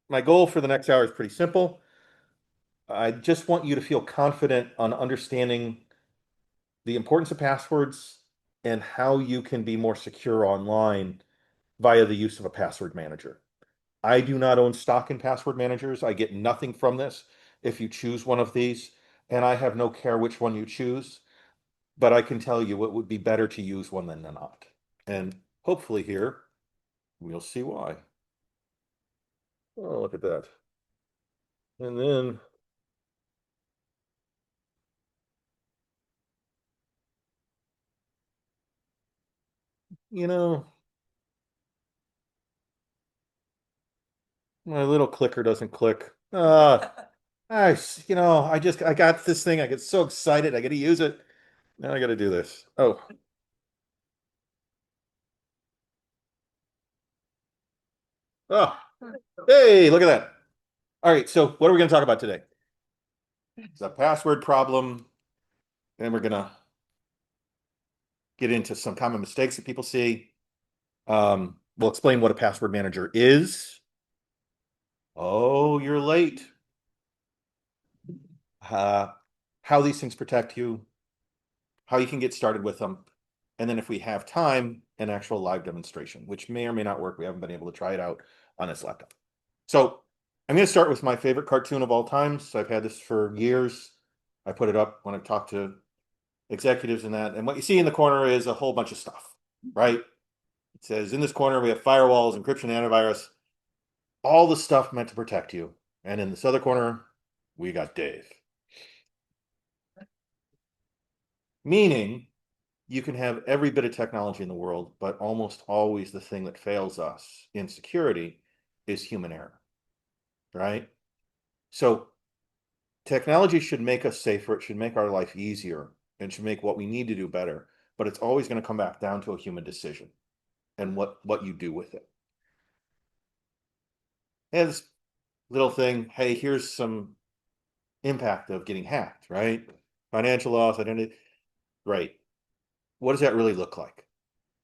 my goal for the next hour is pretty simple. I just want you to feel confident on understanding the importance of passwords and how you can be more secure online via the use of a password manager. I do not own stock in password managers. I get nothing from this if you choose one of these, and I have no care which one you choose, but I can tell you it would be better to use one than not. And hopefully here we'll see why. Oh, look at that. And then, you know, my little clicker doesn't click. I got this thing. I get so excited. I get to use it. Now I got to do this. Oh, oh, hey, look at that. All right. So what are we going to talk about today? It's a password problem. And we're going to get into some common mistakes that people see. We'll explain what a password manager is. Oh, you're late. Uh, how these things protect you, how you can get started with them. And then if we have time, an actual live demonstration, which may or may not work. We haven't been able to try it out on this laptop. So I'm going to start with my favorite cartoon of all time. So I've had this for years. I put it up when I've talked to executives and that. And what you see in the corner is a whole bunch of stuff, right? It says in this corner, we have firewalls, encryption, antivirus, all the stuff meant to protect you. And in this other corner, we got Dave. Meaning you can have every bit of technology in the world, but almost always the thing that fails us in security is human error, right? So technology should make us safer. It should make our life easier and should make what we need to do better. But it's always going to come back down to a human decision and what you do with it. And this little thing, hey, here's some impact of getting hacked, right? Financial loss, identity. Right. What does that really look like?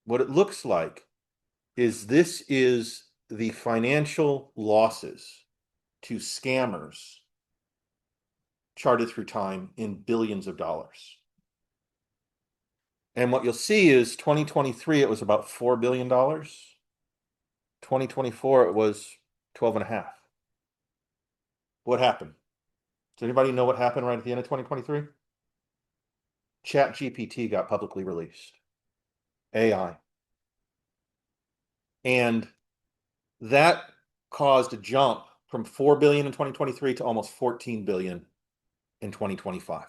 What it looks like is this is the financial losses to scammers charted through time in billions of dollars. And what you'll see is 2023, it was about $4 billion. 2024, it was 12 and a half. What happened? Does anybody know what happened right at the end of 2023? Chat GPT got publicly released. AI. And that caused a jump from 4 billion in 2023 to almost 14 billion in 2025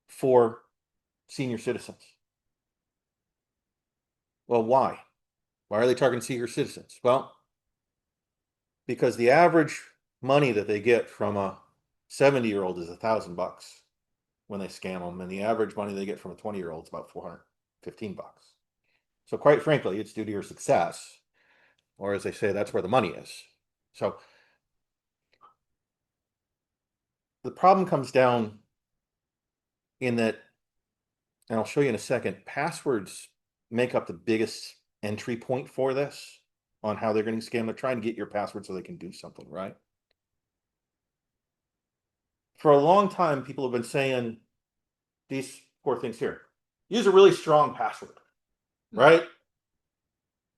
for senior citizens. Well, why? Why are they targeting senior citizens? Well, because the average money that they get from a 70-year-old is $1,000 when they scam them, and the average money they get from a 20-year-old is about $415. So quite frankly, it's due to your success, or as they say, that's where the money is. So the problem comes down in that, and I'll show you in a second, passwords make up the biggest entry point for this on how they're getting scammed. They're trying to get your password so they can do something, right? For a long time, people have been saying these four things here. Use a really strong password, right?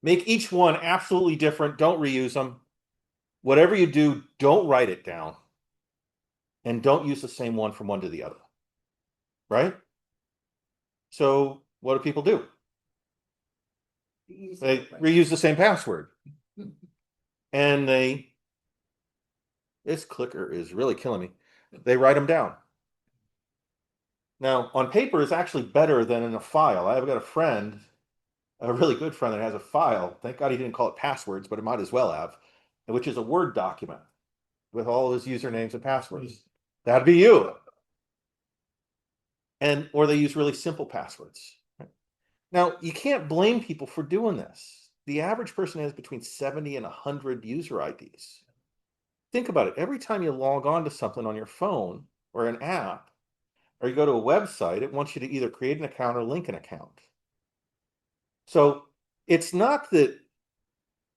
Make each one absolutely different. Don't reuse them. Whatever you do, don't write it down. And don't use the same one from one to the other, right? So what do people do? They reuse the same password. And this clicker is really killing me. They write them down. Now, on paper, it's actually better than in a file. I've got a friend, a really good friend that has a file. Thank God he didn't call it passwords, but it might as well have, which is a Word document with all of his usernames and passwords. That'd be you. Or they use really simple passwords. Now, you can't blame people for doing this. The average person has between 70 and 100 user IDs. Think about it. Every time you log on to something on your phone or an app, or you go to a website, it wants you to either create an account or link an account. So it's not that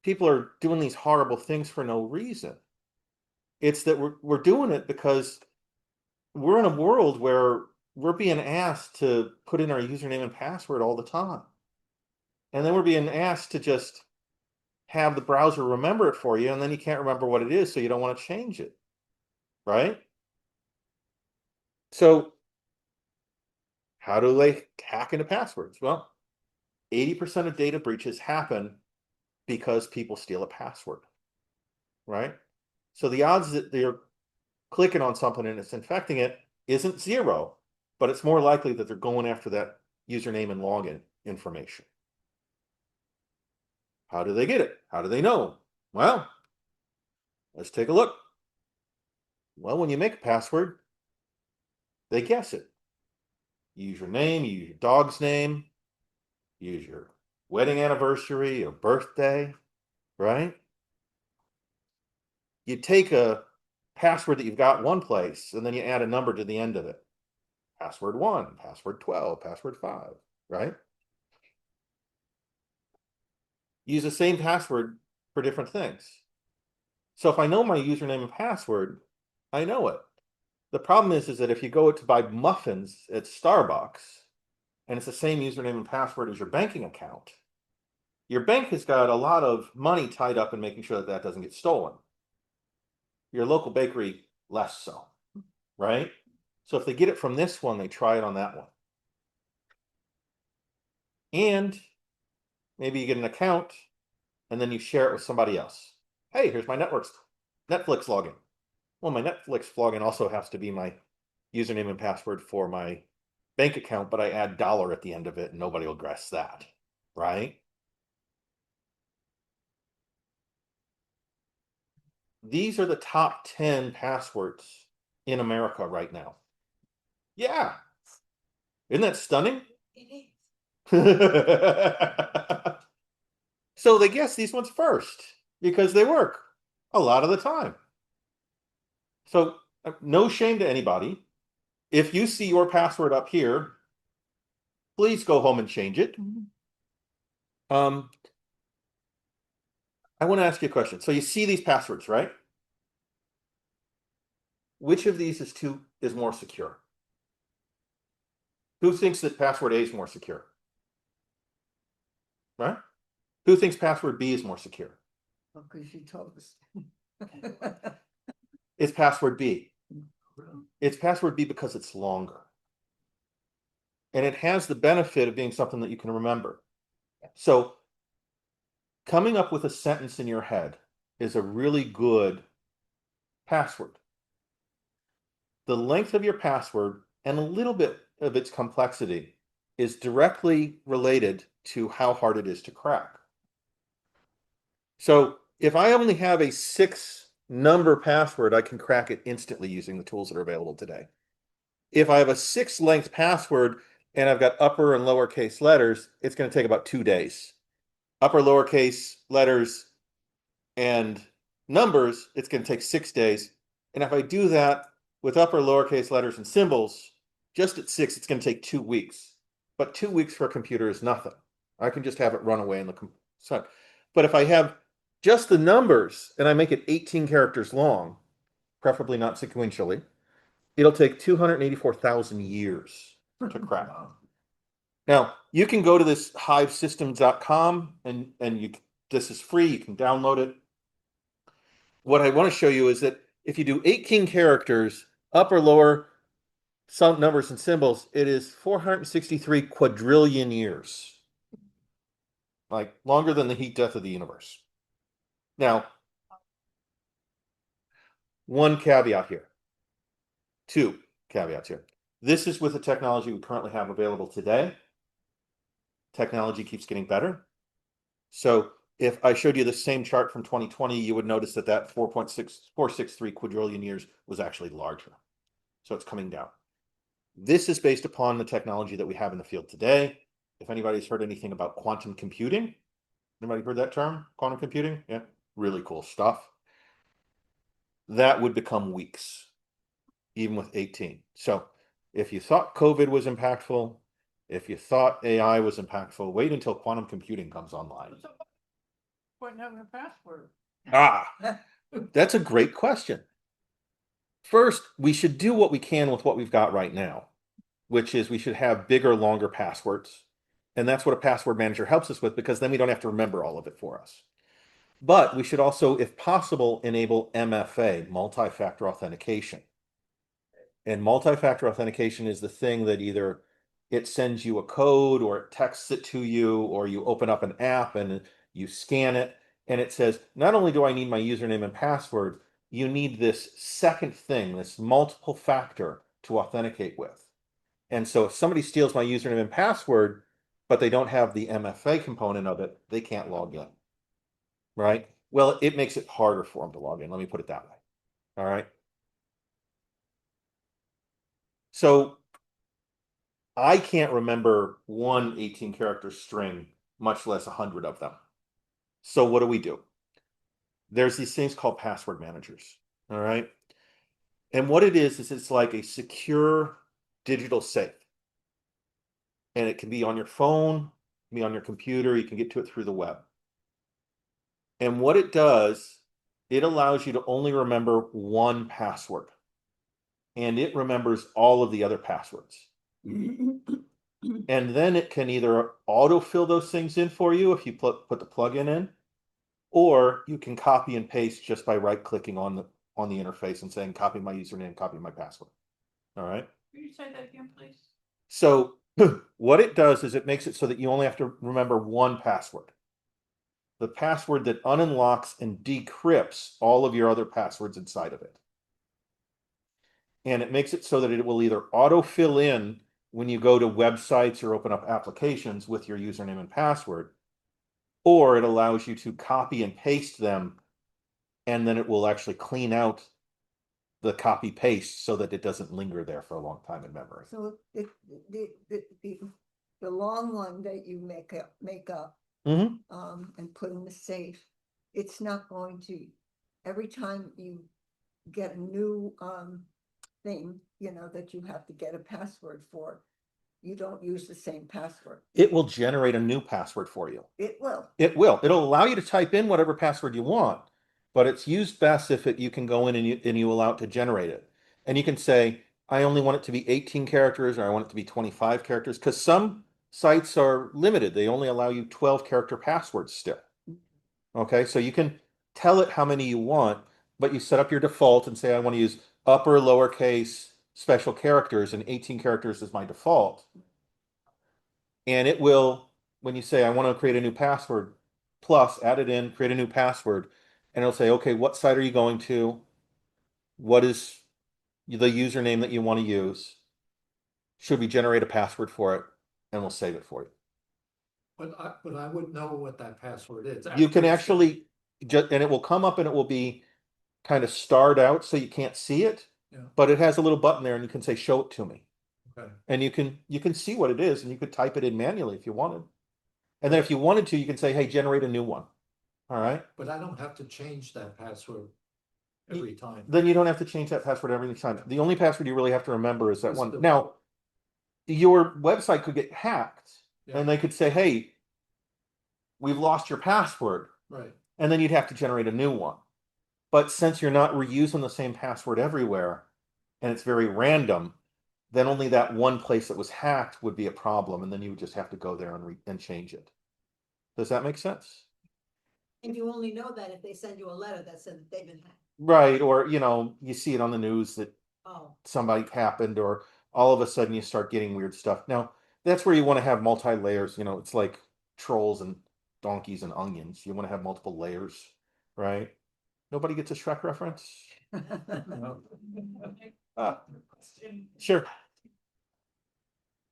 people are doing these horrible things for no reason. It's that we're doing it because we're in a world where we're being asked to put in our username and password all the time. And then we're being asked to just have the browser remember it for you, and then you can't remember what it is, so you don't want to change it, right? So how do they hack into passwords? Well, 80% of data breaches happen because people steal a password, right? So the odds that they're clicking on something and it's infecting it isn't zero, but it's more likely that they're going after that username and login information. How do they get it? How do they know? Well, let's take a look. Well, when you make a password, they guess it. You use your name, you use your dog's name, use your wedding anniversary or birthday, right? You take a password that you've got one place and then you add a number to the end of it. Password 1, password 12, password 5, right? Use the same password for different things. So if I know my username and password, I know it. The problem is that if you go to buy muffins at Starbucks and it's the same username and password as your banking account, your bank has got a lot of money tied up in making sure that that doesn't get stolen. Your local bakery, less so, right? So if they get it from this one, they try it on that one. And maybe you get an account and then you share it with somebody else. Hey, here's my Netflix login. Well, my Netflix login also has to be my username and password for my bank account, but I add dollar at the end of it and nobody will guess that, right? These are the top 10 passwords in America right now. Yeah. Isn't that stunning? It So they guess these ones first because they work a lot of the time. So no shame to anybody. If you see your password up here, please go home and change it. I want to ask you a question. So you see these passwords, right? Which of these is more secure? Who thinks that password A is more secure? Right? Who thinks password B is more secure? because you told us. It's password B. It's password B because it's longer. And it has the benefit of being something that you can remember. So coming up with a sentence in your head is a really good password. The length of your password and a little bit of its complexity is directly related to how hard it is to crack. So if I only have a 6-number password, I can crack it instantly using the tools that are available today. If I have a 6-length password and I've got upper and lowercase letters, it's going to take about 2 days. Upper lowercase letters and numbers, it's going to take 6 days. And if I do that with upper lowercase letters and symbols, just at 6, it's going to take 2 weeks. But 2 weeks for a computer is nothing. I can just have it run away in the sun. But if I have just the numbers and I make it 18 characters long, preferably not sequentially, it'll take 284,000 years to crack. Now, you can go to this hivesystems.com and this is free, you can download it. What I want to show you is that if you do 18 characters, upper, lower, some numbers and symbols, it is 463 quadrillion years. Like longer than the heat death of the universe. Now, one caveat here. 2 caveats here. This is with the technology we currently have available today. Technology keeps getting better. So if I showed you the same chart from 2020, you would notice that that 4.6463 quadrillion years was actually larger. So it's coming down. This is based upon the technology that we have in the field today. If anybody's heard anything about quantum computing, anybody heard that term? Quantum computing? Yeah, really cool stuff. That would become weeks, even with 18. So if you thought COVID was impactful, if you thought AI was impactful, wait until quantum computing comes online. Point having a password. Ah, that's a great question. First, we should do what we can with what we've got right now, which is we should have bigger, longer passwords. And that's what a password manager helps us with because then we don't have to remember all of it for us. But we should also, if possible, enable MFA, multi-factor authentication. And multi-factor authentication is the thing that either it sends you a code or it texts it to you, or you open up an app and you scan it and it says, not only do I need my username and password, you need this second thing, this multiple factor to authenticate with. And so if somebody steals my username and password, but they don't have the MFA component of it, they can't log in. Right? Well, it makes it harder for them to log in. Let me put it that way. All right. So I can't remember one 18 character string, much less 100 of them. So what do? There's these things called password managers. All right. And what it is it's like a secure digital safe. And it can be on your phone, be on your computer, you can get to it through the web. And what it does, it allows you to only remember one password. And it remembers all of the other passwords. And then it can either autofill those things in for you if you put the plugin in, or you can copy and paste just by right clicking on the interface and saying copy my username, copy my password. All right. Can you say that again, please? So what it does is it makes it so that you only have to remember one password. The password that unlocks and decrypts all of your other passwords inside of it. And it makes it so that it will either autofill in when you go to websites or open up applications with your username and password, or it allows you to copy and paste them, and then it will actually clean out the copy paste so that it doesn't linger there for a long time in memory. So the long one that you make up Mm-hmm. And put in the safe, it's not going to, every time you get a new thing, that you have to get a password for, you don't use the same password. It will generate a new password for you. It will. It will. It'll allow you to type in whatever password you want, but it's used best if you can go in and you allow it to generate it. And you can say, I only want it to be 18 characters or I want it to be 25 characters, because some sites are limited. They only allow you 12 character passwords still. Okay, so you can tell it how many you want, but you set up your default and say, I want to use upper, lowercase, special characters, and 18 characters is my default. And it will, when you say, I want to create a new password, plus add it in, create a new password, and it'll say, okay, what site are you going to? What is the username that you want to use? Should we generate a password for it? And we'll save it for you. But I wouldn't know what that password is. You can after it's actually just, and it will come up and it will be kind of starred out so you can't see it, done. but it has a little button there and you can say, show it to me. Yeah, okay. And you can see what it is and you could type it in manually if you wanted. And then if you wanted to, you can say, hey, generate a new one. All right. But I don't have to change that password every time. Then you don't have to change that password every time. The only password you really have to remember is that Is one. the- Now, your website could get hacked Yeah. and they could say, hey, we've lost your password. Right. And then you'd have to generate a new one. But since you're not reusing the same password everywhere and it's very random, then only that one place that was hacked would be a problem. And then you would just have to go there and change it. Does that make sense? And you only know that if they send you a letter that said that they've been hacked. Right. Or, you see it on the news that Oh, somebody happened, or all of a sudden you start getting weird stuff. Now, that's where you want to have multi-layers. It's like trolls and donkeys and onions. You want to have multiple layers, right? Nobody gets a Shrek reference? No. Ah, Question. sure.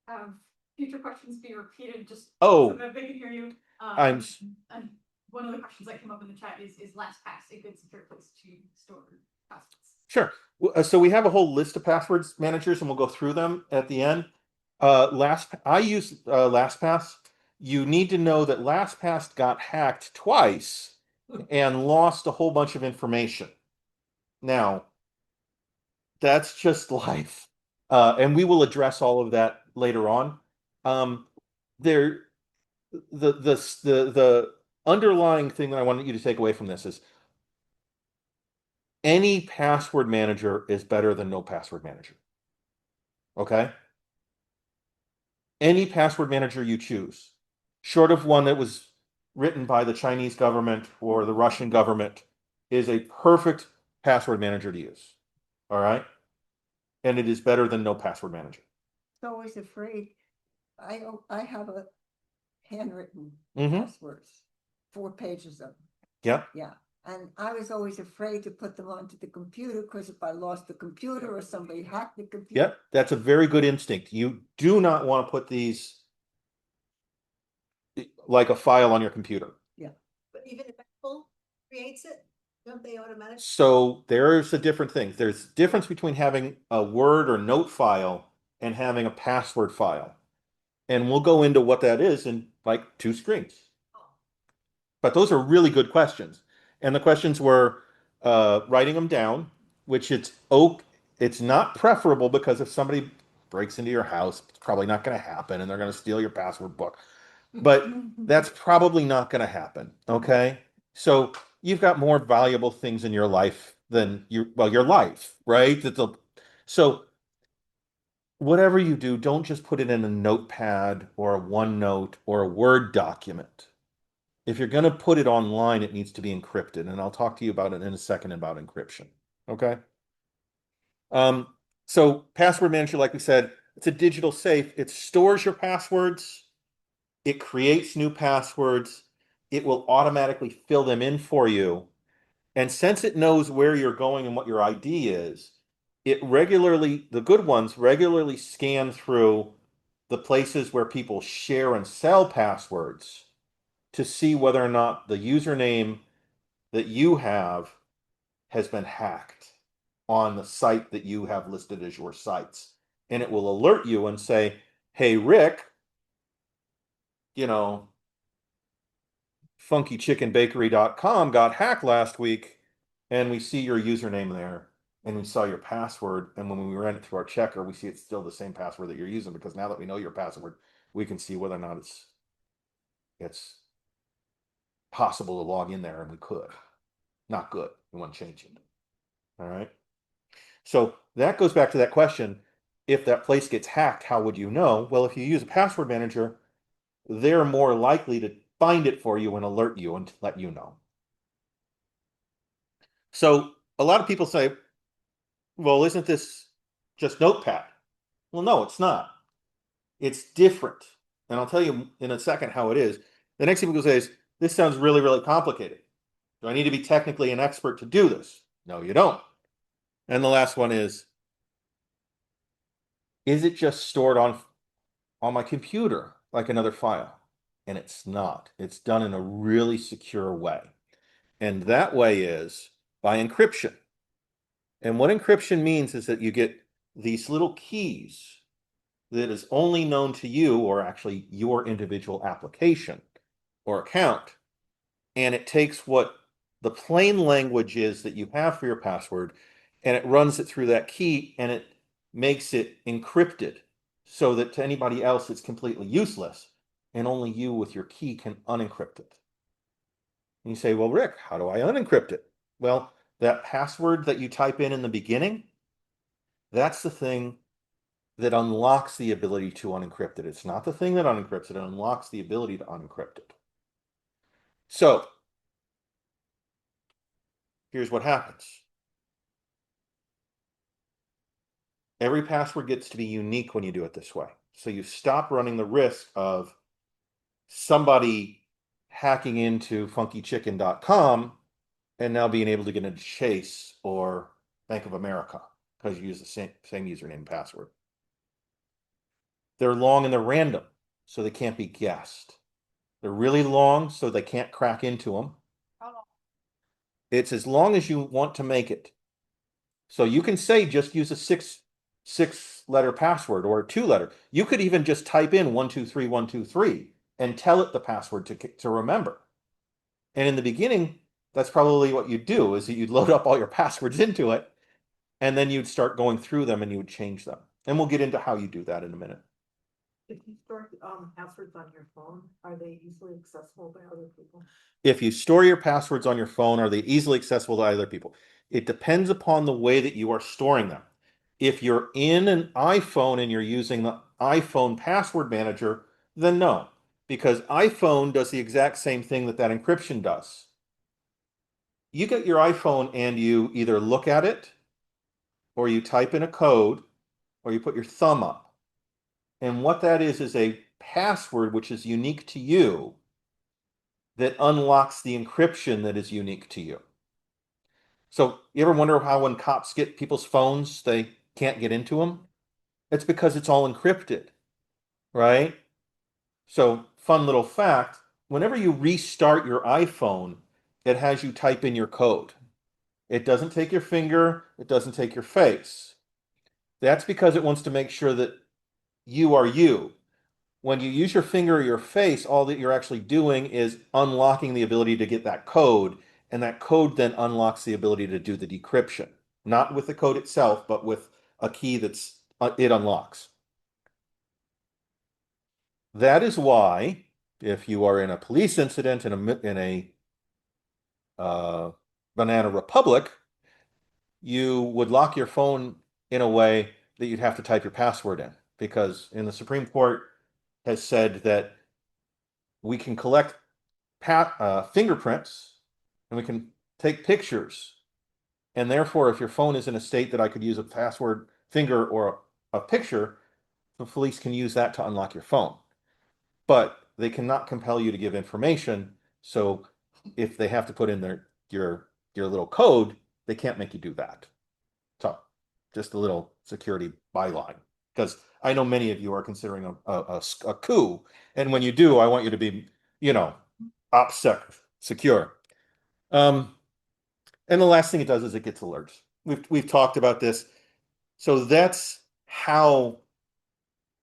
Have future questions be repeated just Oh. so that they can hear you. I'm And one of the questions that came up in the chat is LastPass a good secure place to store passwords? Sure. So we have a whole list of passwords managers, and we'll go through them at the end. I use LastPass. You need to know that LastPass got hacked twice and lost a whole bunch of information. Now, that's just life, and we will address all of that later on. There, the underlying thing that I wanted you to take away from this is any password manager is better than no password manager. Okay? Any password manager you choose, short of one that was written by the Chinese government or the Russian government, is a perfect password manager to use. All right? And it is better than no password manager. So always afraid. I have a handwritten Mhm. passwords, 4 pages of them. Yeah. Yeah, and I was always afraid to put them onto the computer, because if I lost the computer or somebody hacked the computer. Yep. That's a very good instinct. You do not want to put these like a file on your computer. But even if Apple creates it, don't they automatically? So there's a different thing. There's difference between having a Word or Note file and having a password file. And we'll go into what that is in like 2 screens. But those are really good questions. And the questions were writing them down, which it's not preferable, because if somebody breaks into your house, it's probably not going to happen and they're going to steal your password book. But that's probably not going to happen. Okay. So you've got more valuable things in your life than your life, right? So whatever you do, don't just put it in a notepad or a OneNote or a Word document. If you're going to put it online, it needs to be encrypted. And I'll talk to you about it in a second about encryption. Okay. So password manager, like we said, it's a digital safe. It stores your passwords. It creates new passwords. It will automatically fill them in for you. And since it knows where you're going and what your ID is, the good ones regularly scan through the places where people share and sell passwords to see whether or not the username that you have has been hacked on the site that you have listed as your sites. And it will alert you and say, hey, Rick, you know, funkychickenbakery.com got hacked last week, and we see your username there, and we saw your password, and when we ran it through our checker, we see it's still the same password that you're using, because now that we know your password, we can see whether or not it's possible to log in there, and we could. Not good. We want to change it. All right. So that goes back to that question. If that place gets hacked, how would you know? Well, if you use a password manager, they're more likely to find it for you and alert you and let you know. So a lot of people say, well, isn't this just Notepad? Well, no, it's not. It's different. And I'll tell you in a second how it is. The next thing people say is, this sounds really, really complicated. Do I need to be technically an expert to do this? No, you don't. And the last one is it just stored on my computer like another file? And it's not. It's done in a really secure way. And that way is by encryption. And what encryption means is that you get these little keys that is only known to you, or actually your individual application or account. And it takes what the plain language is that you have for your password, and it runs it through that key, and it makes it encrypted so that to anybody else it's completely useless, and only you with your key can unencrypt it. And you say, well, Rick, how do I unencrypt it? Well, that password that you type in the beginning, that's the thing that unlocks the ability to unencrypt it. It's not the thing that unencrypts it, it unlocks the ability to unencrypt it. So here's what happens. Every password gets to be unique when you do it this way. So you stop running the risk of somebody hacking into funkychicken.com and now being able to get into Chase or Bank of America because you use the same username and password. They're long and they're random, so they can't be guessed. They're really long, so they can't crack into them. It's as long as you want to make it. So you can say just use a six letter password or a 2-letter. You could even just type in 123123 and tell it the password to remember. And in the beginning, that's probably what you'd do, is that you'd load up all your passwords into it, and then you'd start going through them and you would change them. And we'll get into how you do that in a minute. If you store, passwords on your phone, are they easily accessible by other people? If you store your passwords on your phone, are they easily accessible to other people? It depends upon the way that you are storing them. If you're in an iPhone and you're using the iPhone password manager, then no, because iPhone does the exact same thing that encryption does. You get your iPhone and you either look at it, or you type in a code, or you put your thumb up. And what that is a password which is unique to you that unlocks the encryption that is unique to you. So you ever wonder how when cops get people's phones, they can't get into them? It's because it's all encrypted, right? So fun little fact, whenever you restart your iPhone, it has you type in your code. It doesn't take your finger, it doesn't take your face. That's because it wants to make sure that you are you. When you use your finger or your face, all that you're actually doing is unlocking the ability to get that code, and that code then unlocks the ability to do the decryption. Not with the code itself, but with a key that's it unlocks. That is why, if you are in a police incident in a banana republic, you would lock your phone in a way that you'd have to type your password in, because in the Supreme Court has said that we can collect fingerprints and we can take pictures. And therefore, if your phone is in a state that I could use a password, finger, or a picture, the police can use that to unlock your phone. But they cannot compel you to give information. So if they have to put in your little code, they can't make you do that. So just a little security byline. Because I know many of you are considering a coup. And when you do, I want you to be, OPSEC secure. And the last thing it does is it gets alerts. We've talked about this. So that's how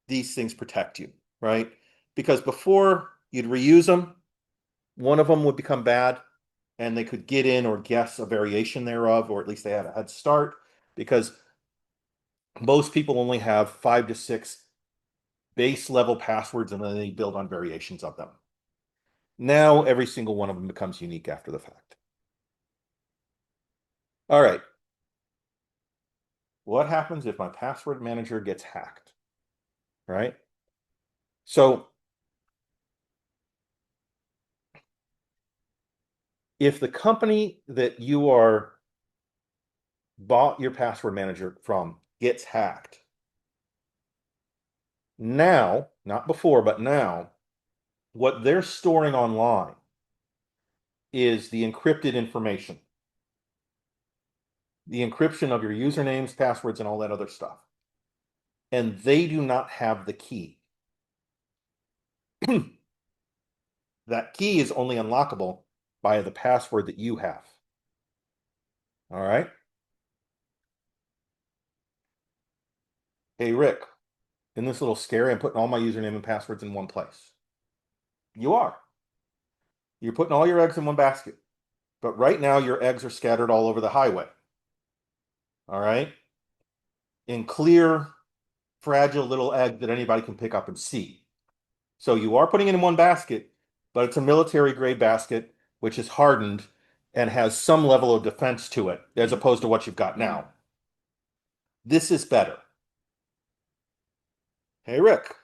these things protect you, right? Because before you'd reuse them, one of them would become bad and they could get in or guess a variation thereof, or at least they had a head start, because most people only have 5 to 6 base level passwords and then they build on variations of them. Now every single one of them becomes unique after the fact. All right. What happens if my password manager gets hacked? Right? So if the company that you are bought your password manager from gets hacked, now, not before, but now, what they're storing online is the encrypted information, the encryption of your usernames, passwords, and all that other stuff. And they do not have the key. That key is only unlockable by the password that you have. All right. Hey, Rick, isn't this a little scary? I'm putting all my username and passwords in one place. You are. You're putting all your eggs in one basket. But right now, your eggs are scattered all over the highway. All right. In clear, fragile little egg that anybody can pick up and see. So you are putting it in one basket, but it's a military grade basket, which is hardened and has some level of defense to it, as opposed to what you've got now. This is better. Hey, Rick,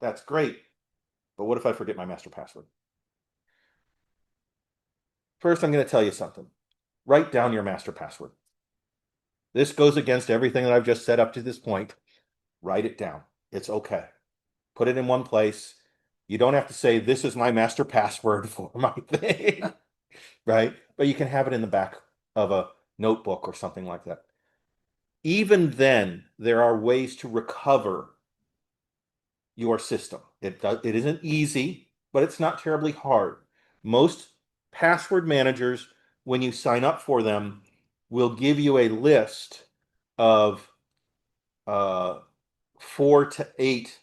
that's great. But what if I forget my master password? First, I'm going to tell you something. Write down your master password. This goes against everything that I've just said up to this point. Write it down. It's okay. Put it in one place. You don't have to say, this is my master password for my thing, right? But you can have it in the back of a notebook or something like that. Even then, there are ways to recover your system. It isn't easy, but it's not terribly hard. Most password managers, when you sign up for them, will give you a list of 4 to 8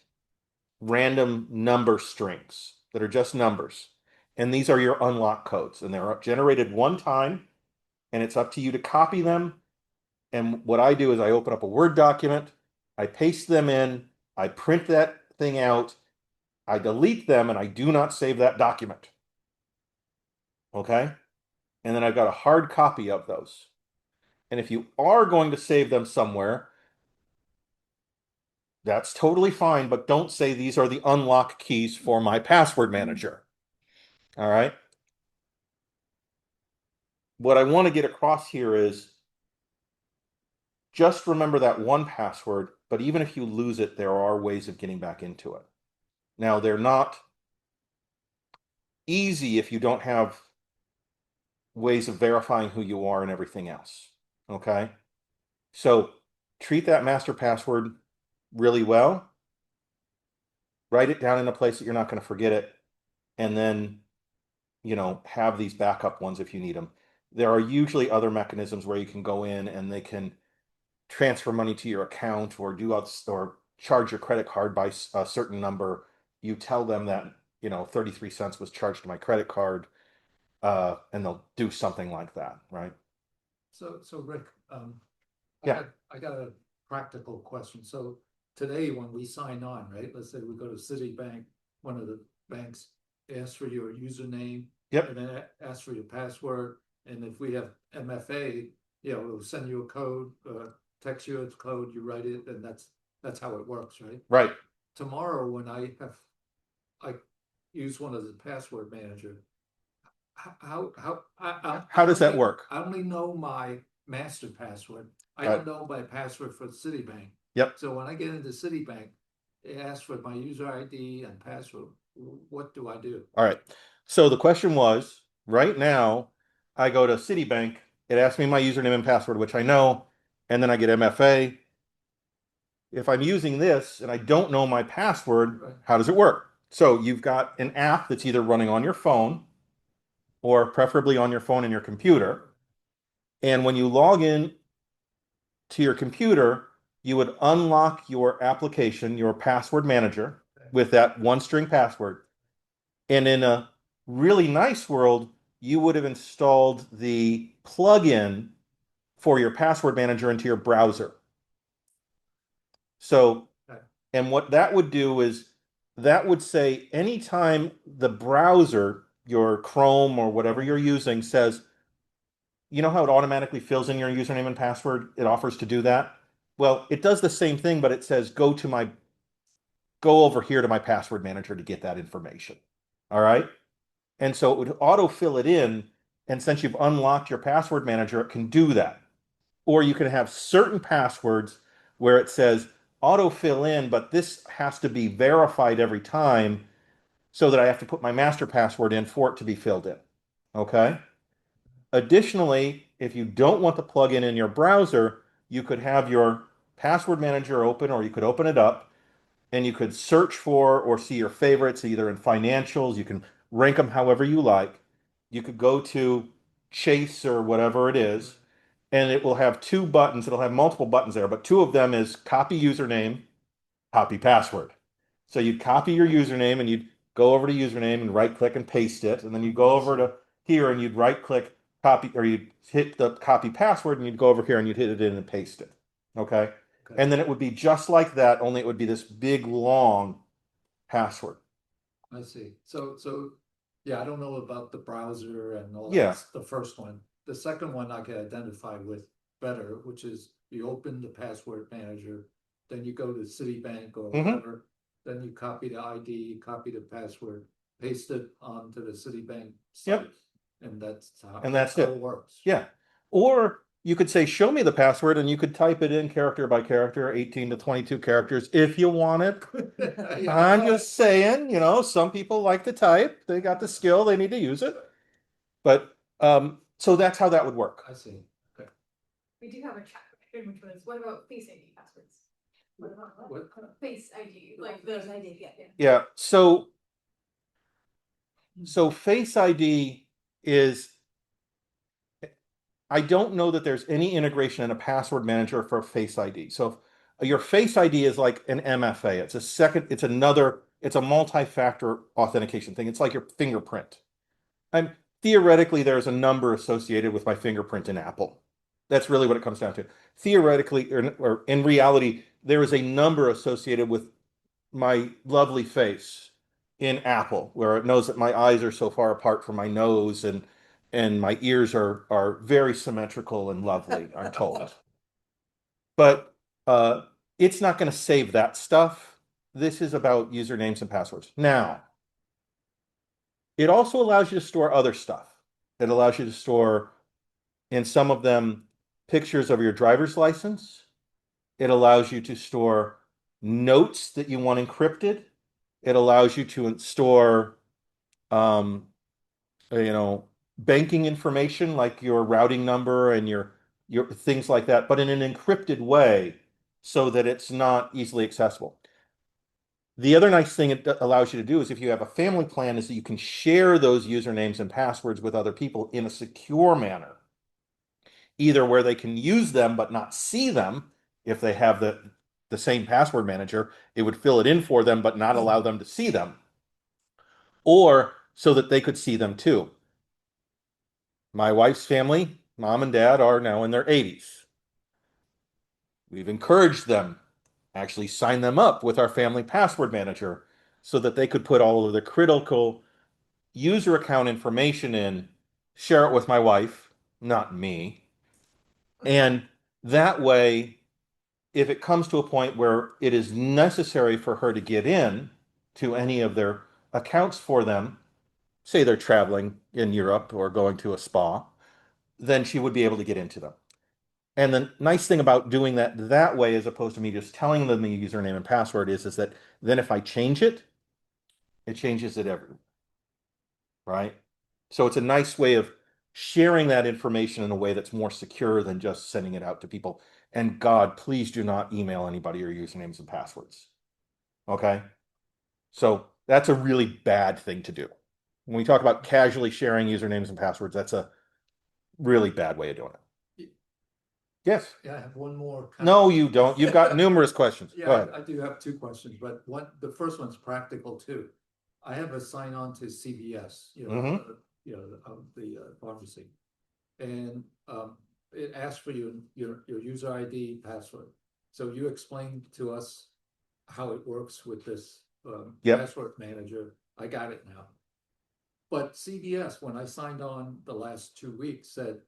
random number strings that are just numbers. And these are your unlock codes, and they're generated one time, and it's up to you to copy them. And what I do is I open up a Word document, I paste them in, I print that thing out, I delete them and I do not save that document. Okay? And then I've got a hard copy of those. And if you are going to save them somewhere, that's totally fine, but don't say these are the unlock keys for my password manager. All right? What I want to get across here is just remember that one password, but even if you lose it, there are ways of getting back into it. Now, they're not easy if you don't have ways of verifying who you are and everything else. Okay? So treat that master password really well. Write it down in a place that you're not going to forget it. And then, have these backup ones if you need them. There are usually other mechanisms where you can go in and they can transfer money to your account or or charge your credit card by a certain number. You tell them that, 33 cents was charged to my credit card, and they'll do something like that, right? So Rick, Yeah. I got a practical question. So today, when we sign on, right, let's say we go to Citibank, one of the banks asks for your username. Yep. And then asks for your password. And if we have MFA, it'll send you a code, text you a code, you write it, and that's how it works, right? Right. Tomorrow, when I use one of the password manager, How does that work? I only know my master password. I Right. don't know my password for Citibank. Yep. So when I get into Citibank, it asks for my user ID and password. What do I do? All right. So the question was, right now, I go to Citibank, it asks me my username and password, which I know, and then I get MFA. If I'm using this and I don't know my password, Right. how does it work? So you've got an app that's either running on your phone or preferably on your phone and your computer. And when you log in to your computer, you would unlock your application, your password manager, with that one string password. And in a really nice world, you would have installed the plugin for your password manager into your browser. So, Okay. and what that would do is that would say anytime the browser, your Chrome or whatever you're using, says, you know how it automatically fills in your username and password? It offers to do that. Well, it does the same thing, but it says go over here to my password manager to get that information. All right. And so it would auto-fill it in. And since you've unlocked your password manager, it can do that. Or you can have certain passwords where it says auto-fill in, but this has to be verified every time so that I have to put my master password in for it to be filled in. Okay? Additionally, if you don't want the plugin in your browser, you could have your password manager open, or you could open it up and you could search for or see your favorites either in financials. You can rank them however you like. You could go to Chase or whatever it is, and it will have two buttons. It'll have multiple buttons there, but two of them is copy username, copy password. So you'd copy your username and you'd go over to username and right click and paste it. And then you go over to here and you'd right click copy, or you'd hit the copy password and you'd go over here and you'd hit it in and paste it. Okay. Okay. And then it would be just like that, only it would be this big long password. I see. So yeah, I don't know about the browser and all Yeah. that. The first one. The second one I can identify with better, which is you open the password manager, then you go to Citibank or Mhm. whatever, then you copy the ID, copy the password, paste it onto the Citibank site. Yep. And that's how that's how it. it works. Yeah. Or you could say, show me the password, and you could type it in character by character, 18 to 22 characters if you want it. Yeah. I'm just saying, some people like to type. They got the skill, they need to use it. But so that's how that would work. I see. Okay. We do have a chat question, which was, what about Face ID passwords? What about What? Face ID, like the Face ID, yeah. Yeah. So Face ID is, I don't know that there's any integration in a password manager for Face ID. So your Face ID is like an MFA. It's a multi-factor authentication thing. It's like your fingerprint. And theoretically, there's a number associated with my fingerprint in Apple. That's really what it comes down to. Theoretically, or in reality, there is a number associated with my lovely face in Apple, where it knows that my eyes are so far apart from my nose and my ears are very symmetrical and lovely, I'm told. But it's not going to save that stuff. This is about usernames and passwords. Now, it also allows you to store other stuff. It allows you to store, in some of them, pictures of your driver's license. It allows you to store notes that you want encrypted. It allows you to store, um, you know, banking information like your routing number and your things like that, but in an encrypted way so that it's not easily accessible. The other nice thing it allows you to do is if you have a family plan is that you can share those usernames and passwords with other people in a secure manner, either where they can use them but not see them. If they have the same password manager, it would fill it in for them but not allow them to see them, or so that they could see them too. My wife's family, mom and dad, are now in their 80s. We've encouraged them, actually sign them up with our family password manager so that they could put all of the critical user account information in, share it with my wife, not me. And that way, if it comes to a point where it is necessary for her to get in to any of their accounts for them, say they're traveling in Europe or going to a spa, then she would be able to get into them. And the nice thing about doing that way, as opposed to me just telling them the username and password, is that then if I change it, it changes it everywhere, right? So it's a nice way of sharing that information in a way that's more secure than just sending it out to people. And God, please do not email anybody your usernames and passwords. Okay? So that's a really bad thing to do. When we talk about casually sharing usernames and passwords, that's a really bad way of doing it. Yes. Yeah, I have one more. No, you don't. You've got numerous questions. Go Yeah, ahead. I do have two questions, but the first one's practical too. I have a sign on to CVS, Mhm. the pharmacy. And it asks for your user ID password. So you explained to us how it works with this Yep. password manager. I got it now. But CVS, when I signed on the last 2 weeks, said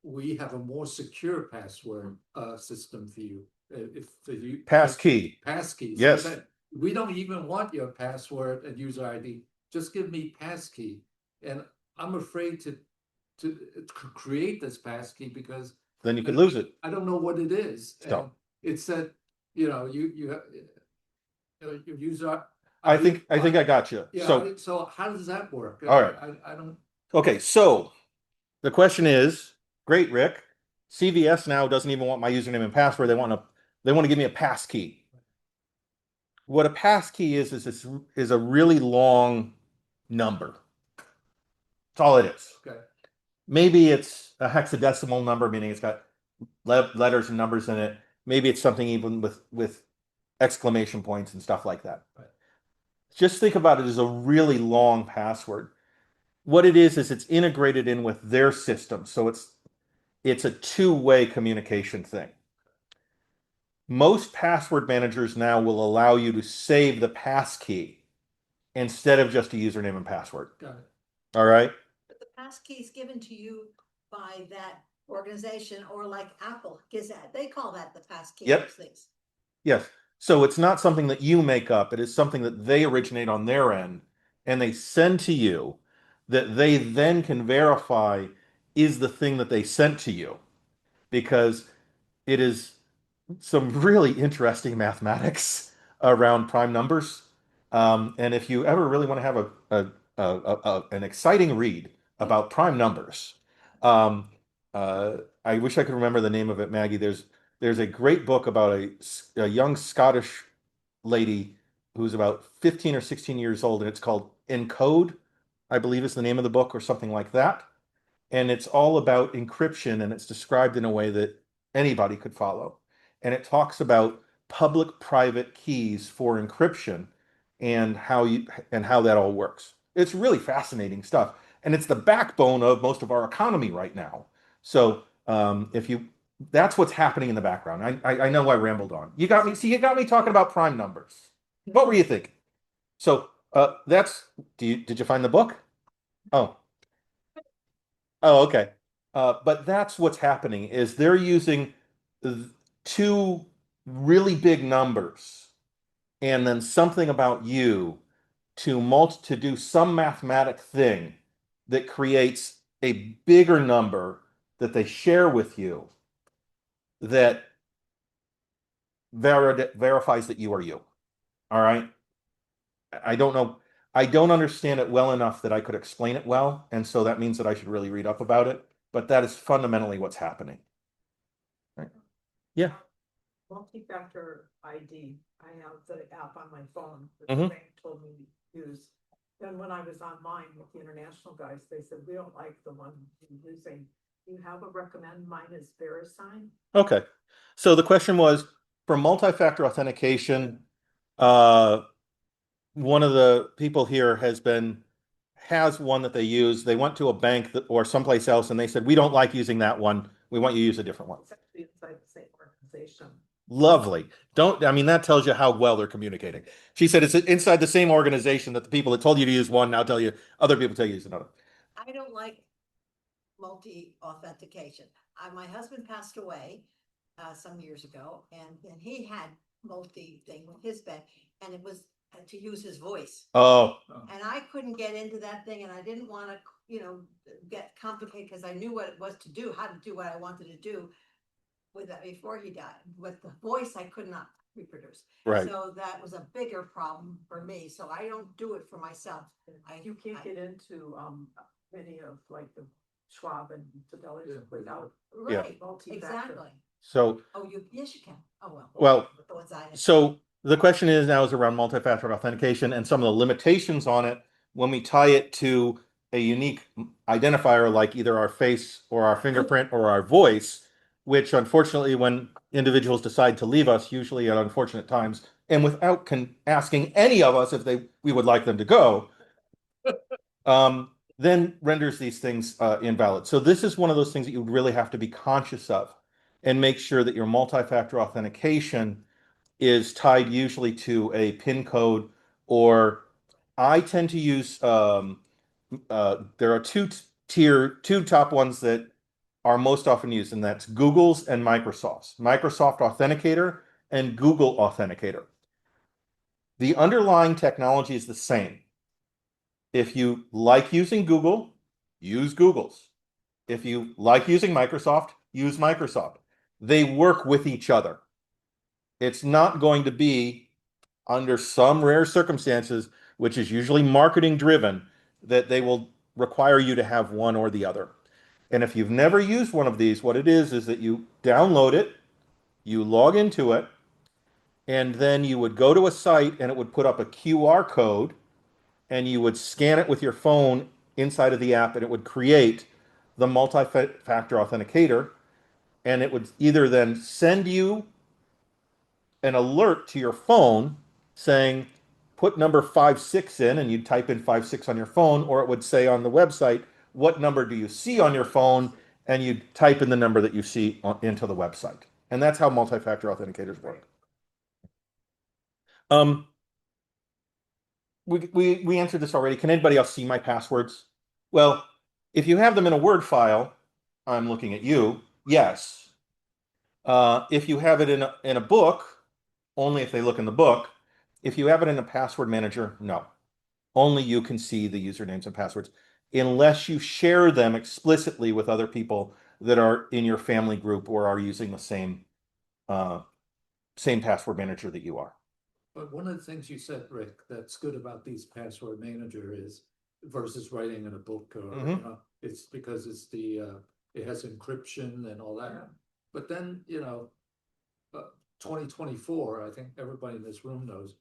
we have a more secure password system for you. If for you Passkey. Passkey. Yes. So that we don't even want your password and user ID. Just give me passkey. And I'm afraid to create this passkey because Then you could lose it. I don't know what it is. So. And it said, you have your user. I think I got you. Yeah. So, So how does that work? all right. I don't. Okay, so the question is, great, Rick. CVS now doesn't even want my username and password. They want to give me a pass key. What a pass key is a really long number. That's all it is. Okay. Maybe it's a hexadecimal number, meaning it's got letters and numbers in it. Maybe it's something even with exclamation points and stuff like that. Right. Just think about it as a really long password. What it is it's integrated in with their system. So it's a two-way communication thing. Most password managers now will allow you to save the passkey instead of just a username and password. Got it. All right? But the passkey is given to you by that organization, or like Apple gives that, they call that the passkey. Yep. Those things. Yes. So it's not something that you make up. It is something that they originate on their end and they send to you that they then can verify is the thing that they sent to you, because it is some really interesting mathematics around prime numbers. And if you ever really want to have an exciting read about prime numbers, I wish I could remember the name of it, Maggie. There's a great book about a young Scottish lady who's about 15 or 16 years old, and it's called Encode, I believe is the name of the book, or something like that. And it's all about encryption, and it's described in a way that anybody could follow. And it talks about public-private keys for encryption and how that all works. It's really fascinating stuff, and it's the backbone of most of our economy right now. So that's what's happening in the background. I know I rambled on. You got me. See, you got me talking about prime numbers. What were you thinking? So, did you find the book? Oh, oh, okay. But that's what's happening is they're using th- two really big numbers and then something about you to do some mathematic thing that creates a bigger number that they share with you that verifies that you are you. All right. I don't know. I don't understand it well enough that I could explain it well. And so that means that I should really read up about it. But that is fundamentally what's happening. Right. Yeah. Multi-factor ID, I have the app on my phone that Mhm. the bank told me to use. Then when I was online with the international guys, they said, we don't like the one you're using. You have a recommend, mine is VeriSign. Okay. So the question was for multi-factor authentication, uh, one of the people here has one that they use. They went to a bank or someplace else and they said, we don't like using that one. We want you to use a different one. It's actually inside the same organization. Lovely. I mean, that tells you how well they're communicating. She said it's inside the same organization that the people that told you to use one now tell you other people tell you to use another. I don't like multi-authentication. My husband passed away some years ago, and he had multi-thing with his bank, and it was to use his voice. Oh, And I couldn't get into that thing, and I didn't want to, get complicated because I knew what it was to do, how to do what I wanted to do with that before he died. With the voice, I could not reproduce. right. So that was a bigger problem for me. So I don't do it for myself. You can't get into many of like the Schwab and Fidelity without Yeah. Right, multi-factor. exactly. So, Oh, yes, you can. Oh, well. well, With the ones I had. so the question is now is around multi-factor authentication and some of the limitations on it when we tie it to a unique identifier like either our face or our fingerprint or our voice, which unfortunately when individuals decide to leave us, usually at unfortunate times, and without asking any of us if we would like them to go, then renders these things invalid. So this is one of those things that you would really have to be conscious of and make sure that your multi-factor authentication is tied usually to a PIN code, or I tend to use there are two top ones that are most often used, and that's Google's and Microsoft's. Microsoft Authenticator and Google Authenticator. The underlying technology is the same. If you like using Google, use Google's. If you like using Microsoft, use Microsoft. They work with each other. It's not going to be under some rare circumstances, which is usually marketing driven, that they will require you to have one or the other. And if you've never used one of these, what it is that you download it, you log into it, and then you would go to a site and it would put up a QR code and you would scan it with your phone inside of the app and it would create the multi-factor authenticator, and it would either then send you an alert to your phone saying put number 56 in, and you'd type in 56 on your phone, or it would say on the website what number do you see on your phone, and you'd type in the number that you see into the website. And that's how multi-factor authenticators work. um we answered this already. Can anybody else see my passwords? Well, if you have them in a Word file, I'm looking at you, yes. If you have it in a book, only if they look in the book. If you have it in a password manager, no. Only you can see the usernames and passwords unless you share them explicitly with other people that are in your family group or are using the same password manager that you are. But one of the things you said, Rick, that's good about these password manager is versus writing in a book or, it's because it's it has encryption and all that. But then, 2024, I think everybody in this room knows,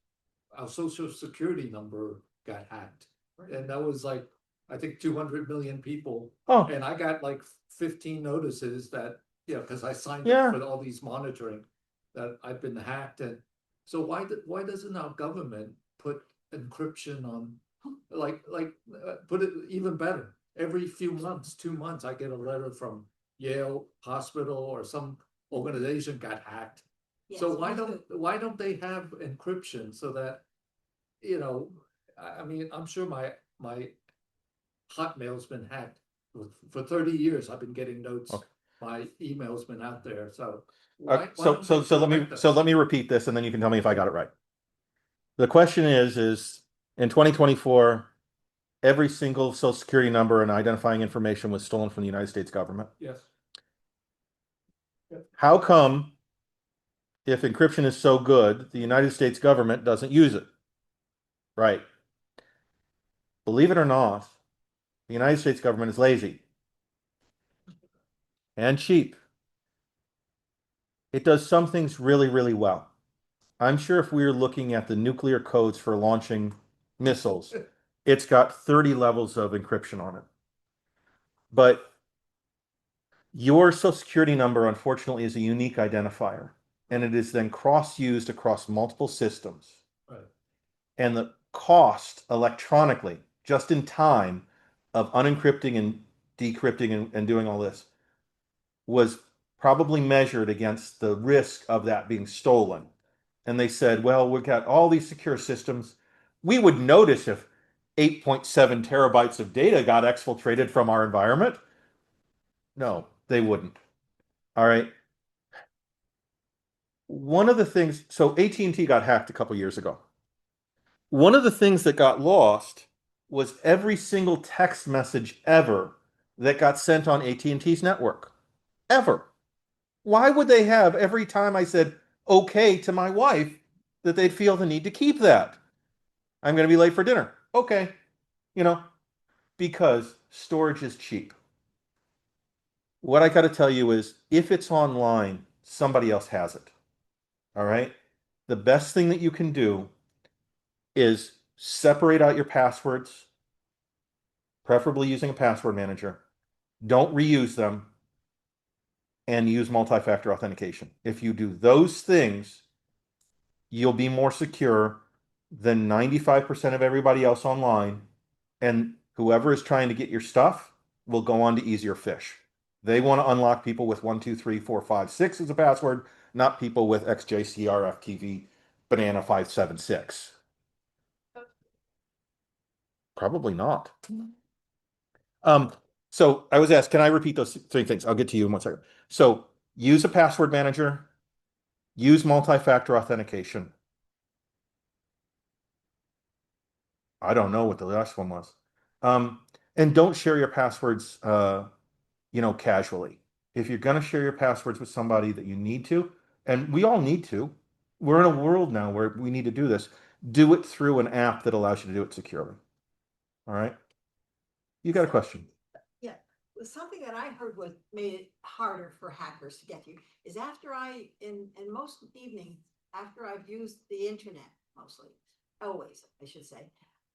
our social security number got hacked. And that was like, I think 200 million people. Oh, And I got like 15 notices that, because I signed Yeah. up for all these monitoring that I've been hacked. And so why doesn't our government put encryption on, put it even better? Every few months, 2 months, I get a letter from Yale Hospital or some organization got hacked. So Yes, why me too. don't they have encryption so that you know, I mean, I'm sure my Hotmail's been hacked. For 30 years, I've been getting notes. Okay. My email's been out there, so. Why don't they let me protect us? let me repeat this, and then you can tell me if I got it right. The question is in 2024, every single social security number and identifying information was stolen from the United States government. Yes. How come, if encryption is so good, the United States government doesn't use it? Right. Believe it or not, the United States government is lazy and cheap. It does some things really, really well. I'm sure if we were looking at the nuclear codes for launching missiles, it's got 30 levels of encryption on it. But your social security number, unfortunately, is a unique identifier, and it is then cross-used across multiple systems. Right. And the cost electronically, just in time, of unencrypting and decrypting and doing all this was probably measured against the risk of that being stolen. And they said, well, we've got all these secure systems. We would notice if 8.7 terabytes of data got exfiltrated from our environment. No, they wouldn't. All right. One of the things, so AT&T got hacked a couple years ago. One of the things that got lost was every single text message ever that got sent on AT&T's network. Ever. Why would they have every time I said okay to my wife that they'd feel the need to keep that? I'm going to be late for dinner. Okay. You know, because storage is cheap. What I got to tell you is if it's online, somebody else has it. All right. The best thing that you can do is separate out your passwords, preferably using a password manager. Don't reuse them and use multi-factor authentication. If you do those things, you'll be more secure than 95% of everybody else online. And whoever is trying to get your stuff will go on to easier fish. They want to unlock people with 1, 2, 3, 4, 5, 6 as a password, not people with XJCRFTV banana 576. Probably not. So I was asked, can I repeat those three things? I'll get to you in 1 second. So use a password manager, use multi-factor authentication. I don't know what the last one was. And don't share your passwords, casually. If you're going to share your passwords with somebody that you need to, and we all need to, we're in a world now where we need to do this, do it through an app that allows you to do it securely. All right. You got a question? Yeah, something that I heard was made it harder for hackers to get you is after in most evenings, after I've used the internet, mostly, always, I should say,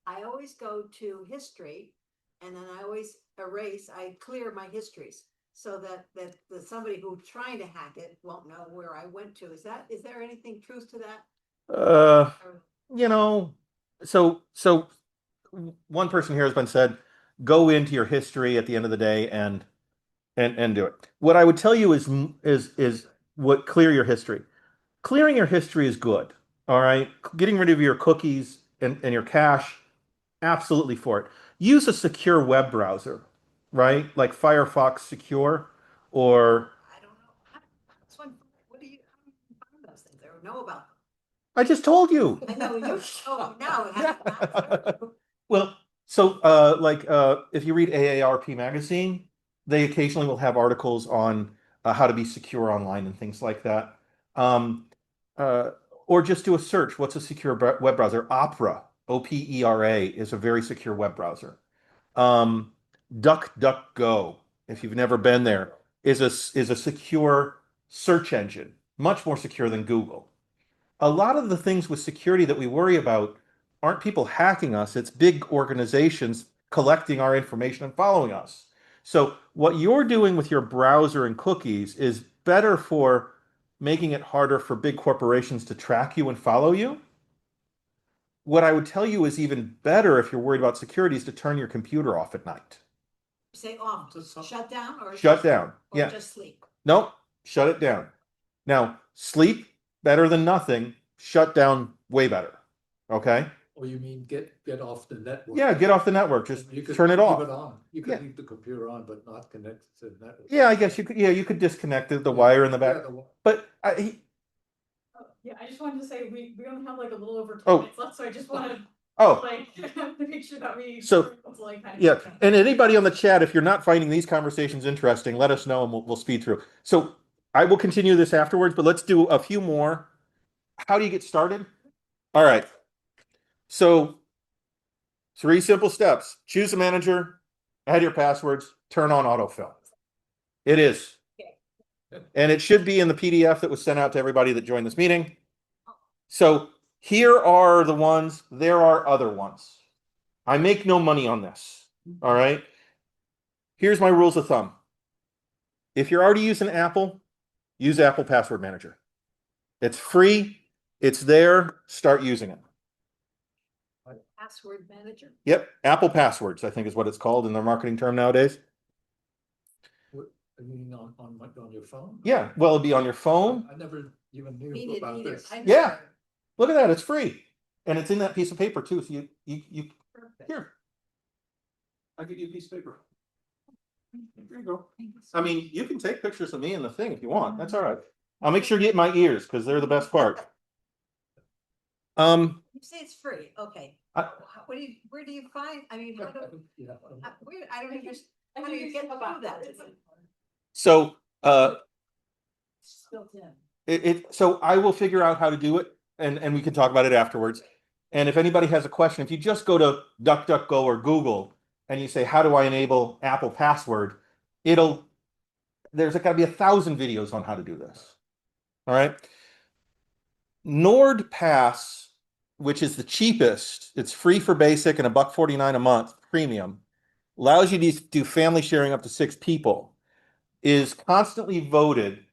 I always go to history and then I clear my histories so that somebody who's trying to hack it won't know where I went to. Is there anything truth to that? Uh, Or- you know, so one person here has been said, go into your history at the end of the day and do it. What I would tell you is what clear your history. Clearing your history is good. All right. Getting rid of your cookies and your cache, absolutely for it. Use a secure web browser, right? Like Firefox Secure or I don't know. What how do you find those things or know about them? I just told you. I know you, oh, now it has. Well, so if you read AARP magazine, they occasionally will have articles on how to be secure online and things like that. Um, uh, or just do a search. What's a secure web browser? Opera, OPERA, is a very secure web browser. DuckDuckGo, if you've never been there, is a secure search engine, much more secure than Google. A lot of the things with security that we worry about aren't people hacking us, it's big organizations collecting our information and following us. So what you're doing with your browser and cookies is better for making it harder for big corporations to track you and follow you. What I would tell you is even better if you're worried about security is to turn your computer off at night. Say off, shut down or? Shut down. Or Yeah. just sleep. Nope. Shut it down. Now, sleep better than nothing. Shut down way better. Okay. Or you mean get off the network? Yeah, get off the network, just You could turn it leave off. it on. You Yeah. could leave the computer on, but not connect it to the network. Yeah, I guess you could, you could disconnect the Yeah, wire in the yeah, back, but Yeah, I just wanted to say, we only have like a little over 10 Oh. minutes left, so I just wanted, oh, like, to make sure that we. So, like, kind of- yeah, and anybody on the chat, if you're not finding these conversations interesting, let us know and we'll speed through. So I will continue this afterwards, but let's do a few more. How do you get started? All right. So 3 simple steps. Choose a manager, add your passwords, turn on autofill. It is. And it should be in the PDF that was sent out to everybody that joined this meeting. So here are the ones, there are other ones. I make no money on this. All right. Here's my rules of thumb. If you're already using Apple, use Apple Password Manager. It's free. It's there. Start using it. Password manager. Yep. Apple Passwords, I think is what it's called in their marketing term nowadays. I mean, on your phone? Yeah. Well, it'll be on your phone. I never even Me knew didn't about either. this. I Yeah. never- Look at that. It's free. And it's in that piece of paper too. So you Perfect. here. I'll give you a piece of paper. There you go. I mean, you can take pictures of me in the thing if you want. That's all right. I'll make sure you get my ears because they're the best part. You say it's free, okay. I- Where do you find, I mean, how do, Yeah. I don't understand, I how do think you it's get through about that? So It's built in. so I will figure out how to do it and we can talk about it afterwards. And if anybody has a question, if you just go to DuckDuckGo or Google and you say, how do I enable Apple Password? There's got to be 1,000 videos on how to do this. All right. NordPass, which is the cheapest, it's free for basic and $1.49 a month premium, allows you to do family sharing up to 6 people, is constantly voted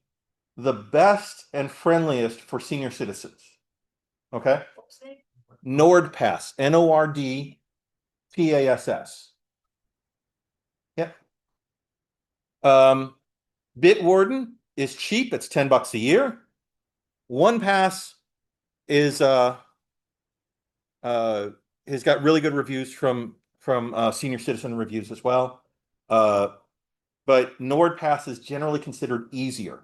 the best and friendliest for senior citizens. Okay. What's the name? NordPass, NORDPASS. Yep. Bitwarden is cheap. It's $10 a year. OnePass is has got really good reviews from senior citizen reviews as well. But NordPass is generally considered easier.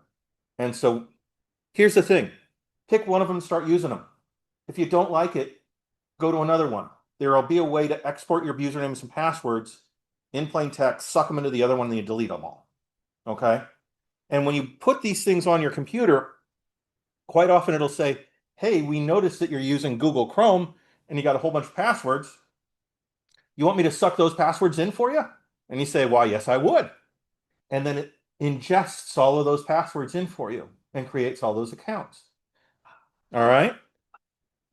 And so here's the thing. Pick one of them and start using them. If you don't like it, go to another one. There will be a way to export your usernames and passwords in plain text, suck them into the other one, and you delete them all. Okay? And when you put these things on your computer, quite often it'll say, hey, we noticed that you're using Google Chrome and you got a whole bunch of passwords. You want me to suck those passwords in for you? And you say, why, yes, I would. And then it ingests all of those passwords in for you and creates all those accounts. All right?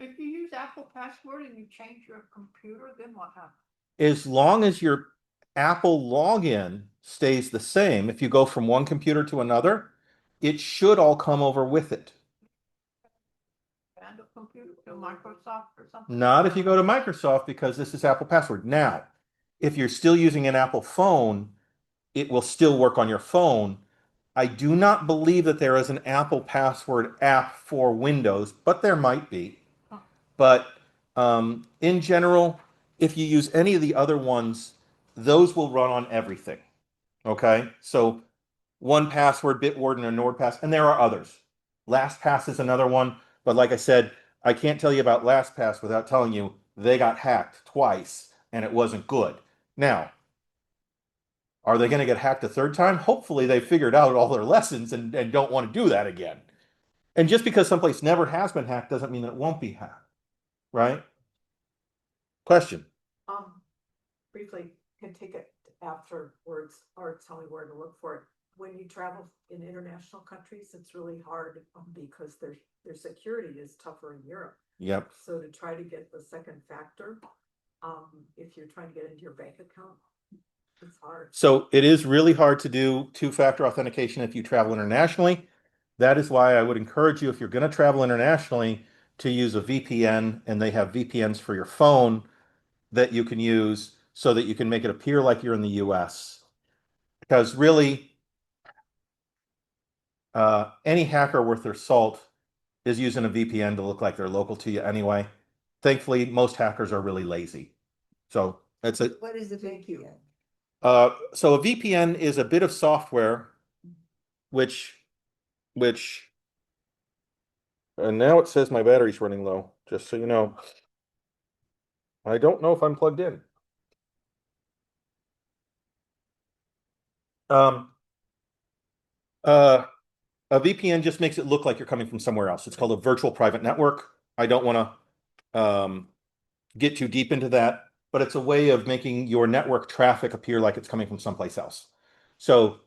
If you use Apple Password and you change your computer, then what happens? As long as your Apple login stays the same, if you go from one computer to another, it should all come over with it. And a computer to Microsoft or something? Not if you go to Microsoft because this is Apple Password. Now, if you're still using an Apple phone, it will still work on your phone. I do not believe that there is an Apple Password app for Windows, but there might be. But in general, if you use any of the other ones, those will run on everything. Okay, so 1Password, Bitwarden, or NordPass, and there are others. LastPass is another one, but like I said, I can't tell you about LastPass without telling you they got hacked twice and it wasn't good. Now, are they going to get hacked a third time? Hopefully they figured out all their lessons and don't want to do that again. And just because someplace never has been hacked doesn't mean that it won't be hacked, right? Question. Briefly, can take it afterwards, or tell me where to look for it. When you travel in international countries, it's really hard because their security is tougher in Europe. Yep. So to try to get the second factor, if you're trying to get into your bank account, it's hard. So it is really hard to do 2-factor authentication if you travel internationally. That is why I would encourage you, if you're going to travel internationally, to use a VPN, and they have VPNs for your phone that you can use so that you can make it appear like you're in the US. Because really, any hacker worth their salt is using a VPN to look like they're local to you anyway. Thankfully, most hackers are really lazy. So that's a What is a VPN? so a VPN is a bit of software which and now it says my battery's running low, just so you know. I don't know if I'm plugged in. Um uh a VPN just makes it look like you're coming from somewhere else. It's called a virtual private network. I don't want to get too deep into that, but it's a way of making your network traffic appear like it's coming from someplace else. So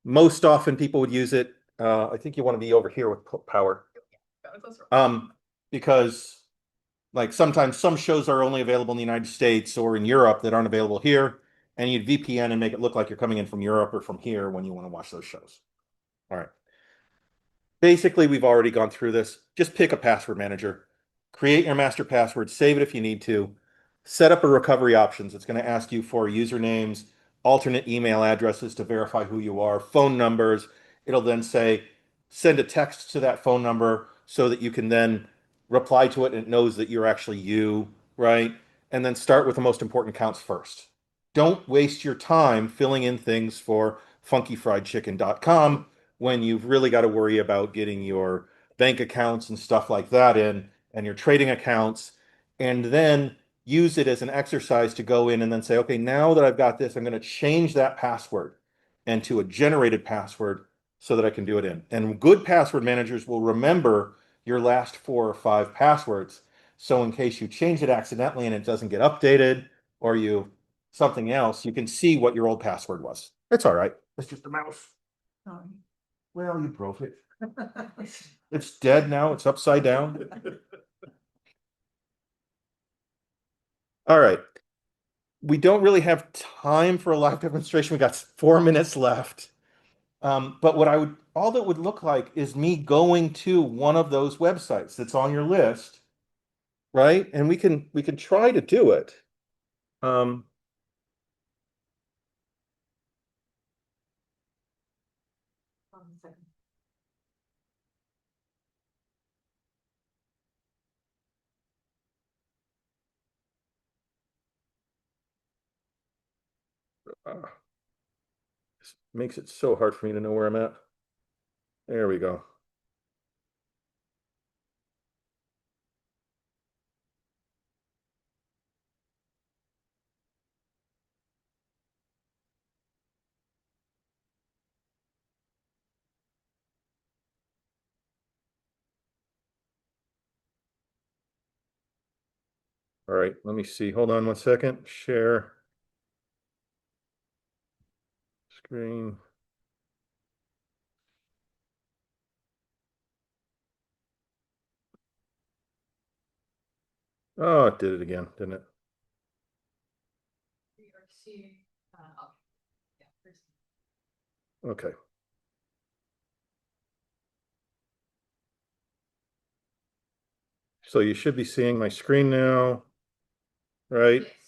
most often people would use it. I think you want to be over here with power. Because like sometimes some shows are only available in the United States or in Europe that aren't available here, and you'd VPN and make it look like you're coming in from Europe or from here when you want to watch those shows. All right. Basically, we've already gone through this. Just pick a password manager, create your master password, save it if you need to, set up a recovery options. It's going to ask you for usernames, alternate email addresses to verify who you are, phone numbers. It'll then say, send a text to that phone number so that you can then reply to it and it knows that you're actually you, right? And then start with the most important counts first. Don't waste your time filling in things for funkyfriedchicken.com when you've really got to worry about getting your bank accounts and stuff like that in and your trading accounts, and then use it as an exercise to go in and then say, okay, now that I've got this, I'm going to change that password into a generated password so that I can do it in. And good password managers will remember your last 4 or 5 passwords. So in case you change it accidentally and it doesn't get updated or you something else, you can see what your old password was. It's all right. It's just a mouse. Sorry. Well, you broke it. It's dead now. It's upside down. All right. We don't really have time for a live demonstration. We got 4 minutes left. But what I would, all that would look like is me going to one of those websites that's on your list, right? And we can try to do it. Um, this makes it so hard for me to know where I'm at. There we go. All right, let me see. Hold on 1 second. Share screen. Oh, it did it again, didn't it? We are seeing, oh, yeah, there's- Okay. So you should be seeing my screen now, right? yes,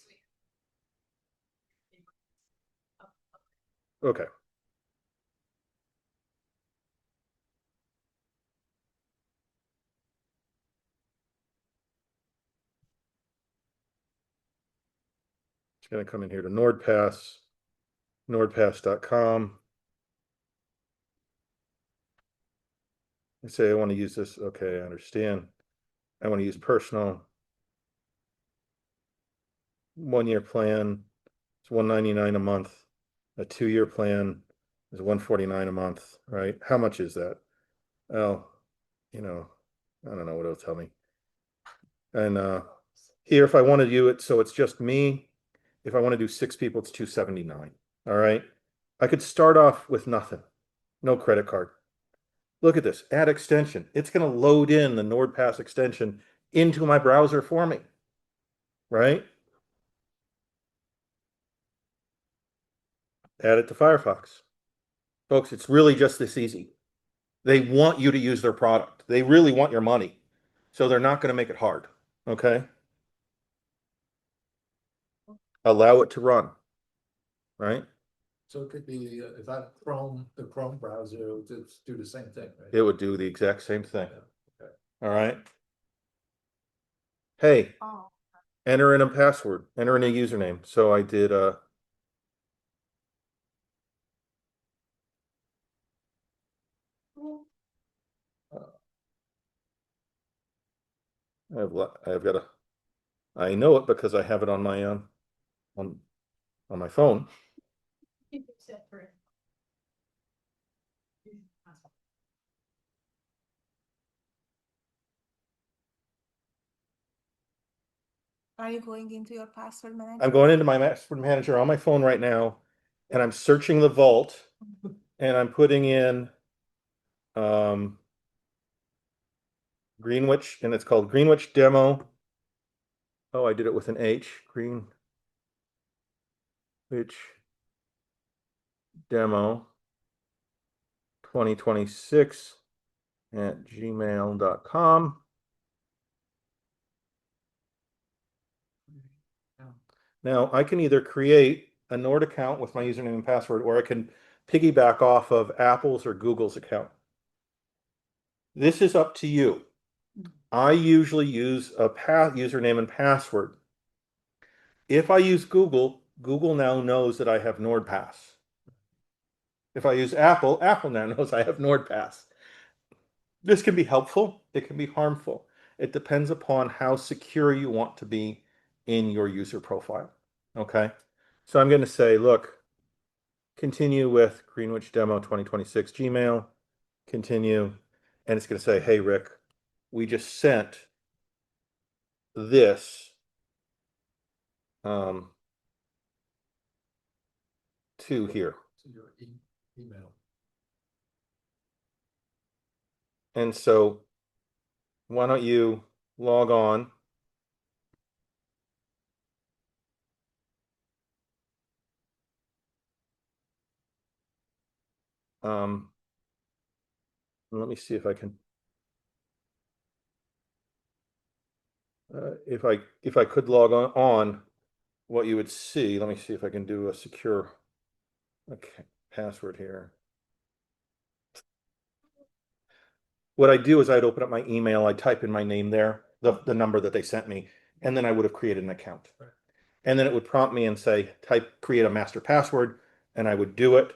Okay. It's going to come in here to NordPass, nordpass.com. I say I want to use this. Okay, I understand. I want to use personal. 1 year plan. It's $199 a month. A 2 year plan is $149 a month, right? How much is that? Well, you know, I don't know what it'll tell me. And here, if I want to do it, so it's just me. If I want to do 6 people, it's $279. All right. I could start off with nothing, no credit card. Look at this, add extension. It's going to load in the NordPass extension into my browser for me, right? Add it to Firefox. Folks, it's really just this easy. They want you to use their product. They really want your money. So they're not going to make it hard, okay? Allow it to run, right? So it could be, if I Chrome, the Chrome browser, it'll just do the same thing, right? It would do the exact same thing. Yeah, okay. All right. hey, Oh. enter in a password, enter in a username. So I did I've got a I know it because I have it on my on on my phone. You can set for it. Are you going into your password manager? I'm going into my password manager on my phone right now, and I'm searching the vault, and I'm putting in Greenwich, and it's called Greenwich Demo. Oh, I did it with an H. Greenwich Demo 2026 at gmail.com. Now I can either create a Nord account with my username and password, or I can piggyback off of Apple's or Google's account. This is up to you. I usually use a username and password. If I use Google, Google now knows that I have NordPass. If I use Apple, Apple now knows I have NordPass. This can be helpful, it can be harmful. It depends upon how secure you want to be in your user profile. Okay. So I'm going to say, look, continue with Greenwich Demo 2026 Gmail, continue. And it's going to say, hey, Rick, we just sent this to here. To your email. And so why don't you log on? Let me see if I can. If I could log on, what you would see. Let me see if I can do a secure password here. What I do is I'd open up my email, I'd type in my name there, the number that they sent me, and then I would have created an account. Right. And then it would prompt me and say, create a master password, and I would do it,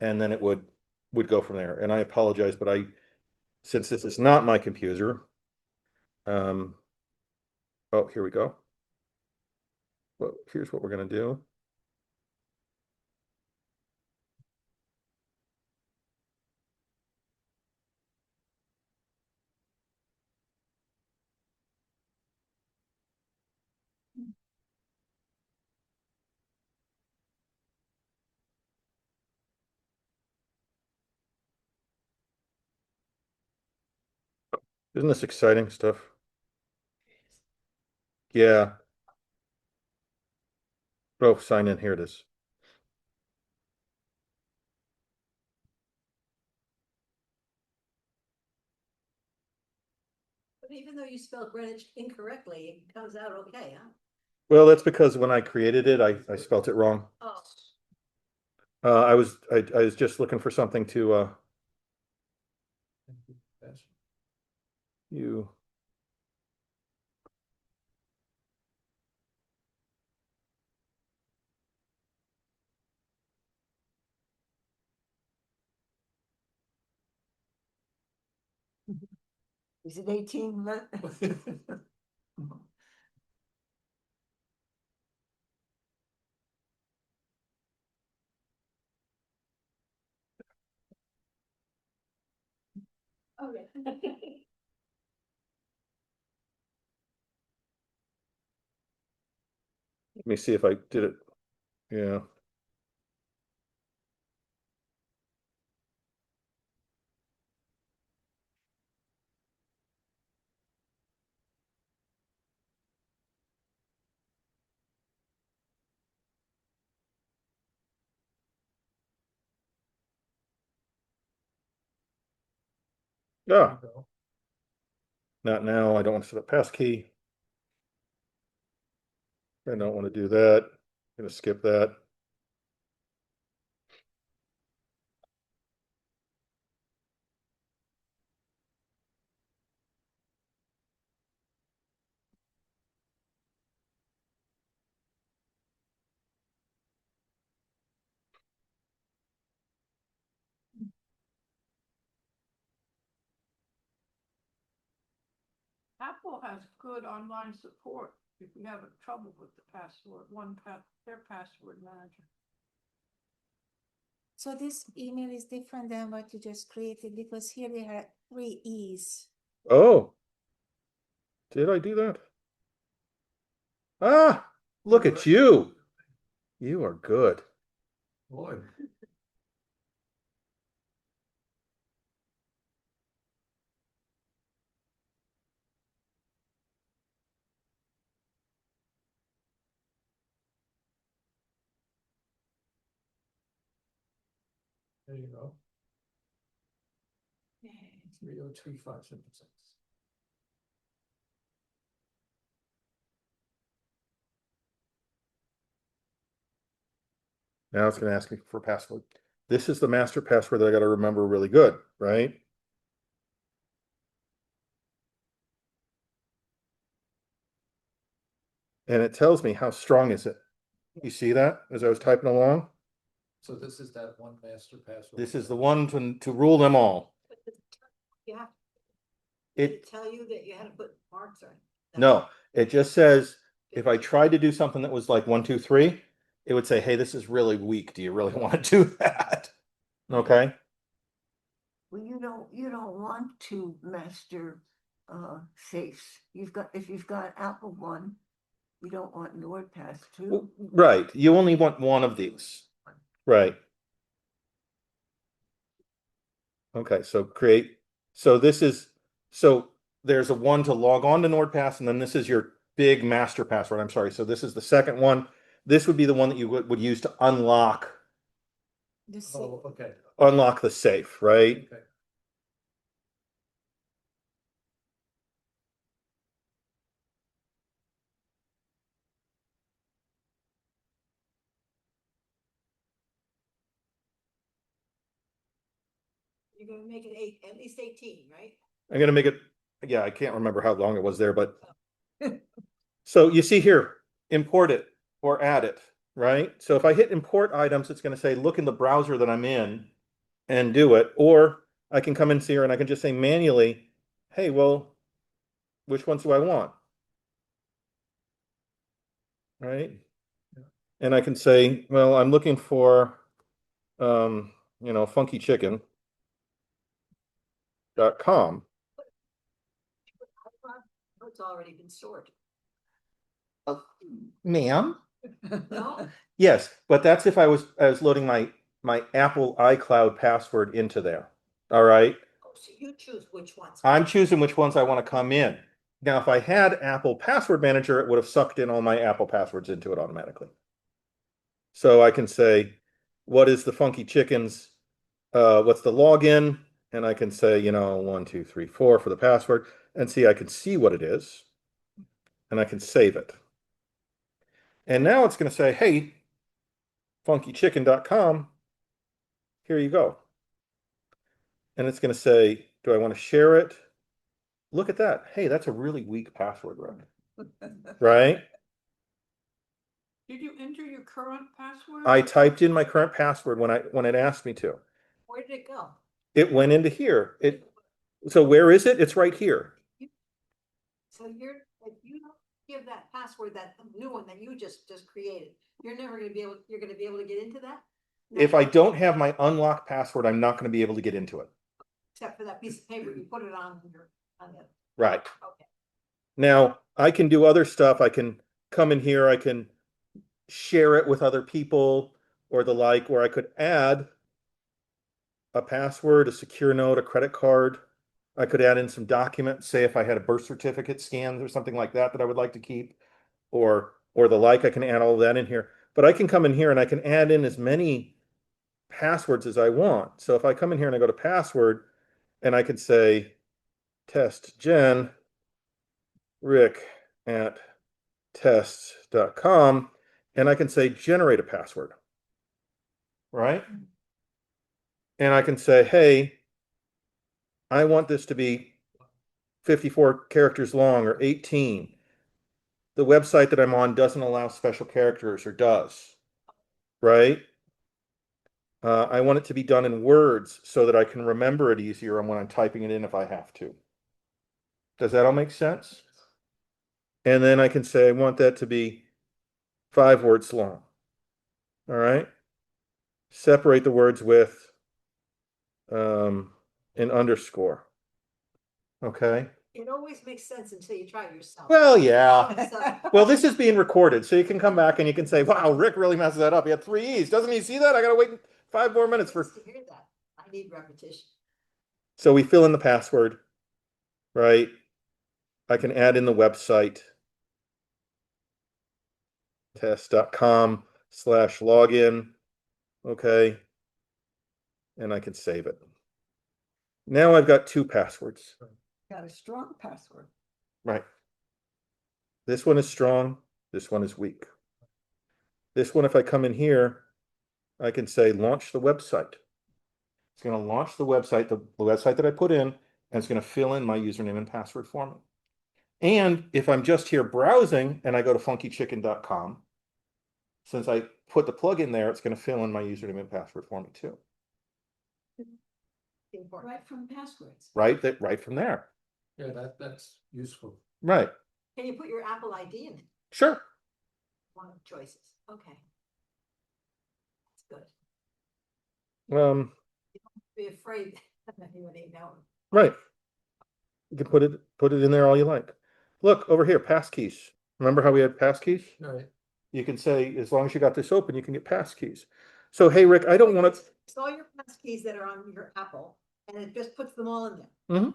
and then it would go from there. And I apologize, but since this is not my computer, oh, here we go. Well, here's what we're gonna do. Isn't this exciting stuff? Yeah. Oh, sign in. Here it is. But even though you spelled Greenwich incorrectly, it comes out okay, huh? Well, that's because when I created it, I spelt it wrong. Oh, I was just looking for something to you. Is it 18 months? Okay. Let me see if I did it. Yeah. Yeah. Not now. I don't want to set a passkey. I don't want to do that. I'm gonna skip that. Apple has good online support if you have trouble with the password, their password manager. So this email is different than what you just created because here they have 3 E's. Oh. Did I do that? Ah, look at you. You are good. Boy. There you go. 302-576. Now it's going to ask me for password. This is the master password that I got to remember really good, right? And it tells me how strong is it. You see that as I was typing along? So this is that one master password. This is the one to rule them all. You have It to tell you that you had to put marks on. no, it just says if I tried to do something that was like 1, 2, 3, it would say, hey, this is really weak. Do you really want to do that? Okay. Well, you don't want to master safes. If you've got Apple one, you don't want NordPass too. Right. You only want one of these. Right. Okay, so create. So there's a one to log on to NordPass, and then this is your big master password. I'm sorry. So this is the second one. This would be the one that you would use to unlock The safe. Oh, okay, the safe, right? okay. You're gonna make it at least 18, right? I'm gonna make it. Yeah, I can't remember how long it was there, but so you see here, import it or add it, right? So if I hit import items, it's going to say look in the browser that I'm in and do it, or I can come in here and I can just say manually, hey, well, which ones do I want? Right? And I can say, well, I'm looking for funkychicken.com. It's already been stored. Ma'am? No, Yes, but that's if I was loading my Apple iCloud password into there. All right. oh, so you choose which ones. I'm choosing which ones I want to come in. Now, if I had Apple Password Manager, it would have sucked in all my Apple passwords into it automatically. So I can say, what is the Funky Chickens? What's the login? And I can say, 1, 2, 3, 4 for the password, and see, I can see what it is, and I can save it. And now it's going to say, hey, funkychicken.com, here you go. And it's going to say, do I want to share it? Look at that. Hey, that's a really weak password, right? Did you enter your current password? I typed in my current password when it asked me to. Where did it go? It went into here. So where is it? It's right here. So if you don't give that password, that new one that you just created, you're gonna be able to get into that? No. If I don't have my unlocked password, I'm not going to be able to get into it. Except for that piece of paper, you put it on the, Right. okay. Now, I can do other stuff. I can come in here. I can share it with other people or the like, or I could add a password, a secure note, a credit card. I could add in some documents, say if I had a birth certificate scanned or something like that I would like to keep, or the like. I can add all of that in here. But I can come in here and I can add in as many passwords as I want. So if I come in here and I go to password, and I could say test Jen Rick at tests.com, and I can say generate a password, right? And I can say, hey, I want this to be 54 characters long or 18. The website that I'm on doesn't allow special characters or does, right? I want it to be done in words so that I can remember it easier when I'm typing it in if I have to. Does that all make sense? And then I can say I want that to be 5 words long. All right. Separate the words with an underscore. Okay. It always makes sense until you try it yourself. Well, All yeah. of a sudden- Well, this is being recorded, so you can come back and you can say, wow, Rick really messed that up. He had 3 E's. Doesn't he see that? I gotta wait 5 more minutes for. Nice to hear that. I need repetition. So we fill in the password, right? I can add in the website. test.com/login. Okay. And I can save it. Now I've got 2 passwords. Got a strong password. Right. This one is strong. This one is weak. This one, if I come in here, I can say launch the website. It's going to launch the website, the website that I put in, and it's going to fill in my username and password for me. And if I'm just here browsing and I go to funkychicken.com, since I put the plug in there, it's going to fill in my username and password for me too. Important. Right from passwords. Right from there. Yeah, that's useful. Right. Can you put your Apple ID in it? Sure. One of the choices. Okay. That's good. Be afraid that anybody know. Right. You can put it in there all you like. Look over here, passkeys. Remember how we had passkeys? All right. You can say, as long as you got this open, you can get passkeys. So, hey, Rick, I don't want to. It's all your passkeys that are on your Apple, and it just puts them all in there.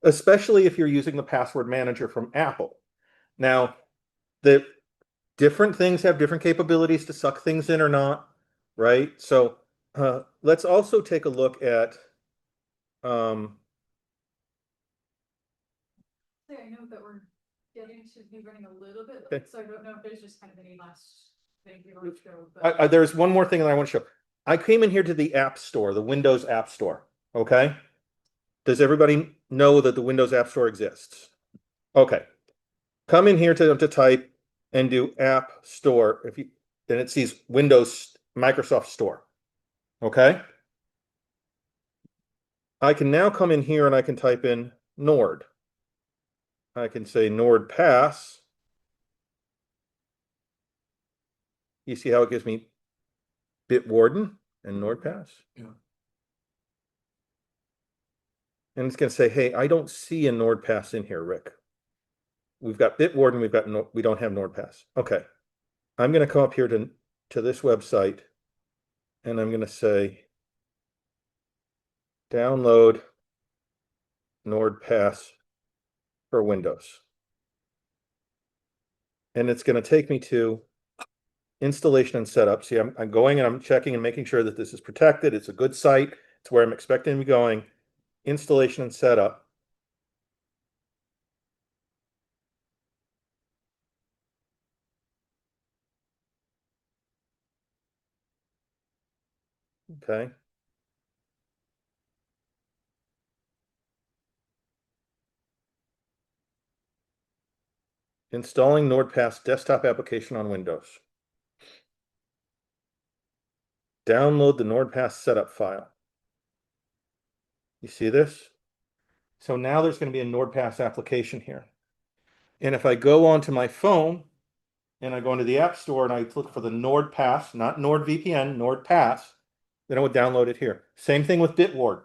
Especially if you're using the password manager from Apple. Now, the different things have different capabilities to suck things in or not, right? So let's also take a look at I know that we're getting to be running a little bit, Okay. late, so I don't know if there's just kind of any last thing you want to show. But there's one more thing that I want to show. I came in here to the App Store, the Windows App Store. Okay. Does everybody know that the Windows App Store exists? Okay. Come in here to type and do App Store. Then it sees Windows Microsoft Store. Okay. I can now come in here and I can type in Nord. I can say NordPass. You see how it gives me Bitwarden and NordPass? Yeah. And it's going to say, hey, I don't see a NordPass in here, Rick. We've got Bitwarden, we don't have NordPass. Okay. I'm going to come up here to this website and I'm going to say download NordPass for Windows. And it's going to take me to installation and setup. See, I'm going and I'm checking and making sure that this is protected. It's a good site. It's where I'm expecting to be going. Installation and setup. Okay. Installing NordPass desktop application on Windows. Download the NordPass setup file. You see this? So now there's going to be a NordPass application here. And if I go onto my phone and I go into the App Store and I look for the NordPass, not NordVPN, NordPass, then I would download it here. Same thing with Bitward.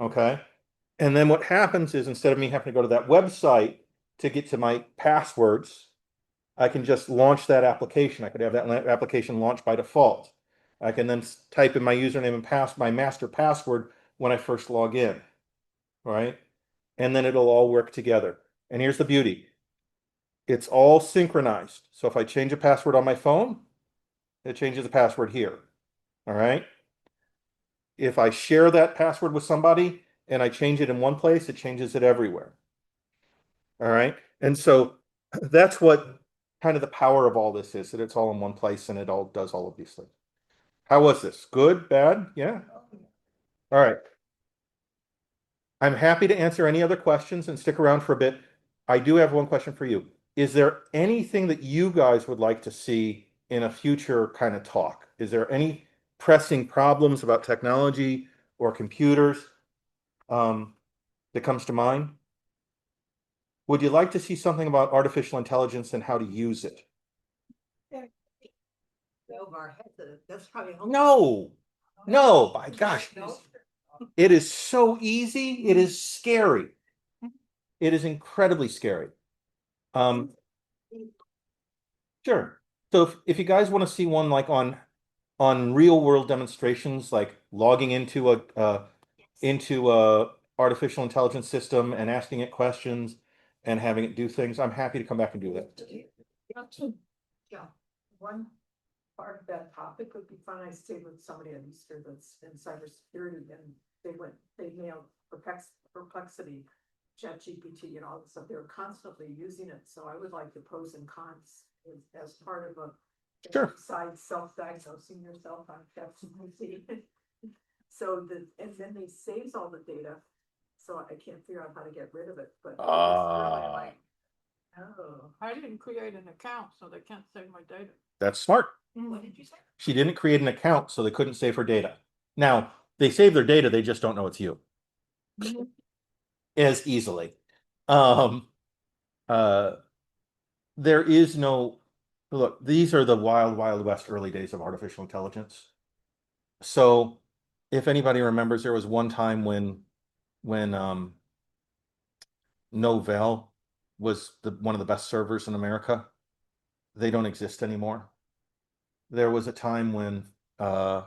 Okay. And then what happens is instead of me having to go to that website to get to my passwords, I can just launch that application. I could have that application launched by default. I can then type in my username and my master password when I first log in, right? And then it'll all work together. And here's the beauty. It's all synchronized. So if I change a password on my phone, it changes the password here. All right. If I share that password with somebody and I change it in one place, it changes it everywhere. All right. And so that's what kind of the power of all this is, that it's all in one place and it all does all of these things. How was this? Good? Bad? Yeah. All right. I'm happy to answer any other questions and stick around for a bit. I do have one question for you. Is there anything that you guys would like to see in a future kind of talk? Is there any pressing problems about technology or computers that comes to mind? Would you like to see something about artificial intelligence and how to use it? Over our heads, that's probably. No, no, my gosh. It is so easy. It is scary. It is incredibly scary. Um, sure. So if you guys want to see one like on real world demonstrations, like logging into a artificial intelligence system and asking it questions and having it do things, I'm happy to come back and do that. Yeah, one part of that topic would be fun. I stayed with somebody at Easter that's in cybersecurity, and they nailed perplexity, ChatGPT and all this stuff. They were constantly using it, so I would like the pros and cons as part of a Sure. besides self-diagnosing yourself on ChatGPT. So and then they saves all the data, so I can't figure out how to get rid of it, but it's really like, oh. I didn't create an account, so they can't save my data. That's smart. What did you say? She didn't create an account, so they couldn't save her data. Now, they save their data, they just don't know it's you. As easily. Um, there is no, look, these are the wild, wild west early days of artificial intelligence. So if anybody remembers, there was one time when Novell was one of the best servers in America. They don't exist anymore. There was a time when Mozilla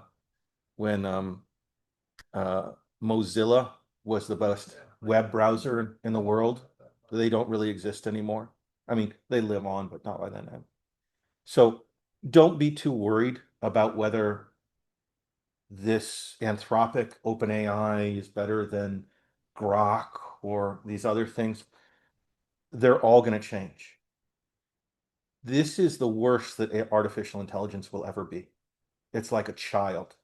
was the best web browser in the world. They don't really exist anymore. I mean, they live on, but not by that name. So don't be too worried about whether this Anthropic OpenAI is better than Grok or these other things. They're all going to change. This is the worst that artificial intelligence will ever be. It's like a child,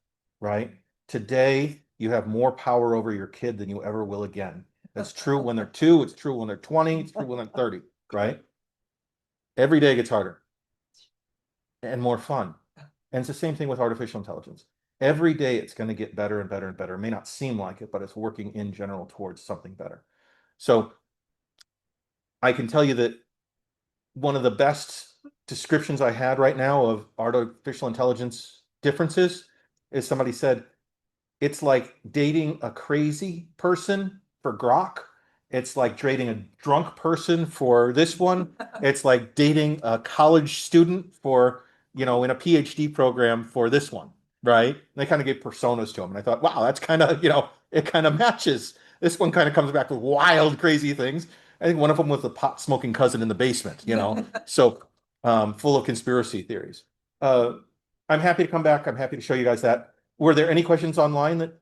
right? Today, you have more power over your kid than you ever will again. That's true when they're 2, it's true when they're 20, it's true when they're 30, right? Every day gets harder and more fun. And it's the same thing with artificial intelligence. Every day it's going to get better and better and better. It may not seem like it, but it's working in general towards something better. So I can tell you that one of the best descriptions I had right now of artificial intelligence differences is somebody said, it's like dating a crazy person for Grok. It's like dating a drunk person for this one. It's like dating a college student for, in a PhD program for this one, right? And they kind of gave personas to them. And I thought, wow, that's kind of, it kind of matches. This one kind of comes back with wild, crazy things. I think one of them was the pot smoking cousin in the basement, so full of conspiracy theories. I'm happy to come back. I'm happy to show you guys that. Were there any questions online that?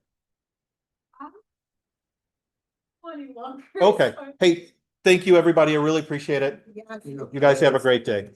Plenty longer. Okay. Hey, thank you, everybody. I really appreciate it. Yes. You guys have a great day.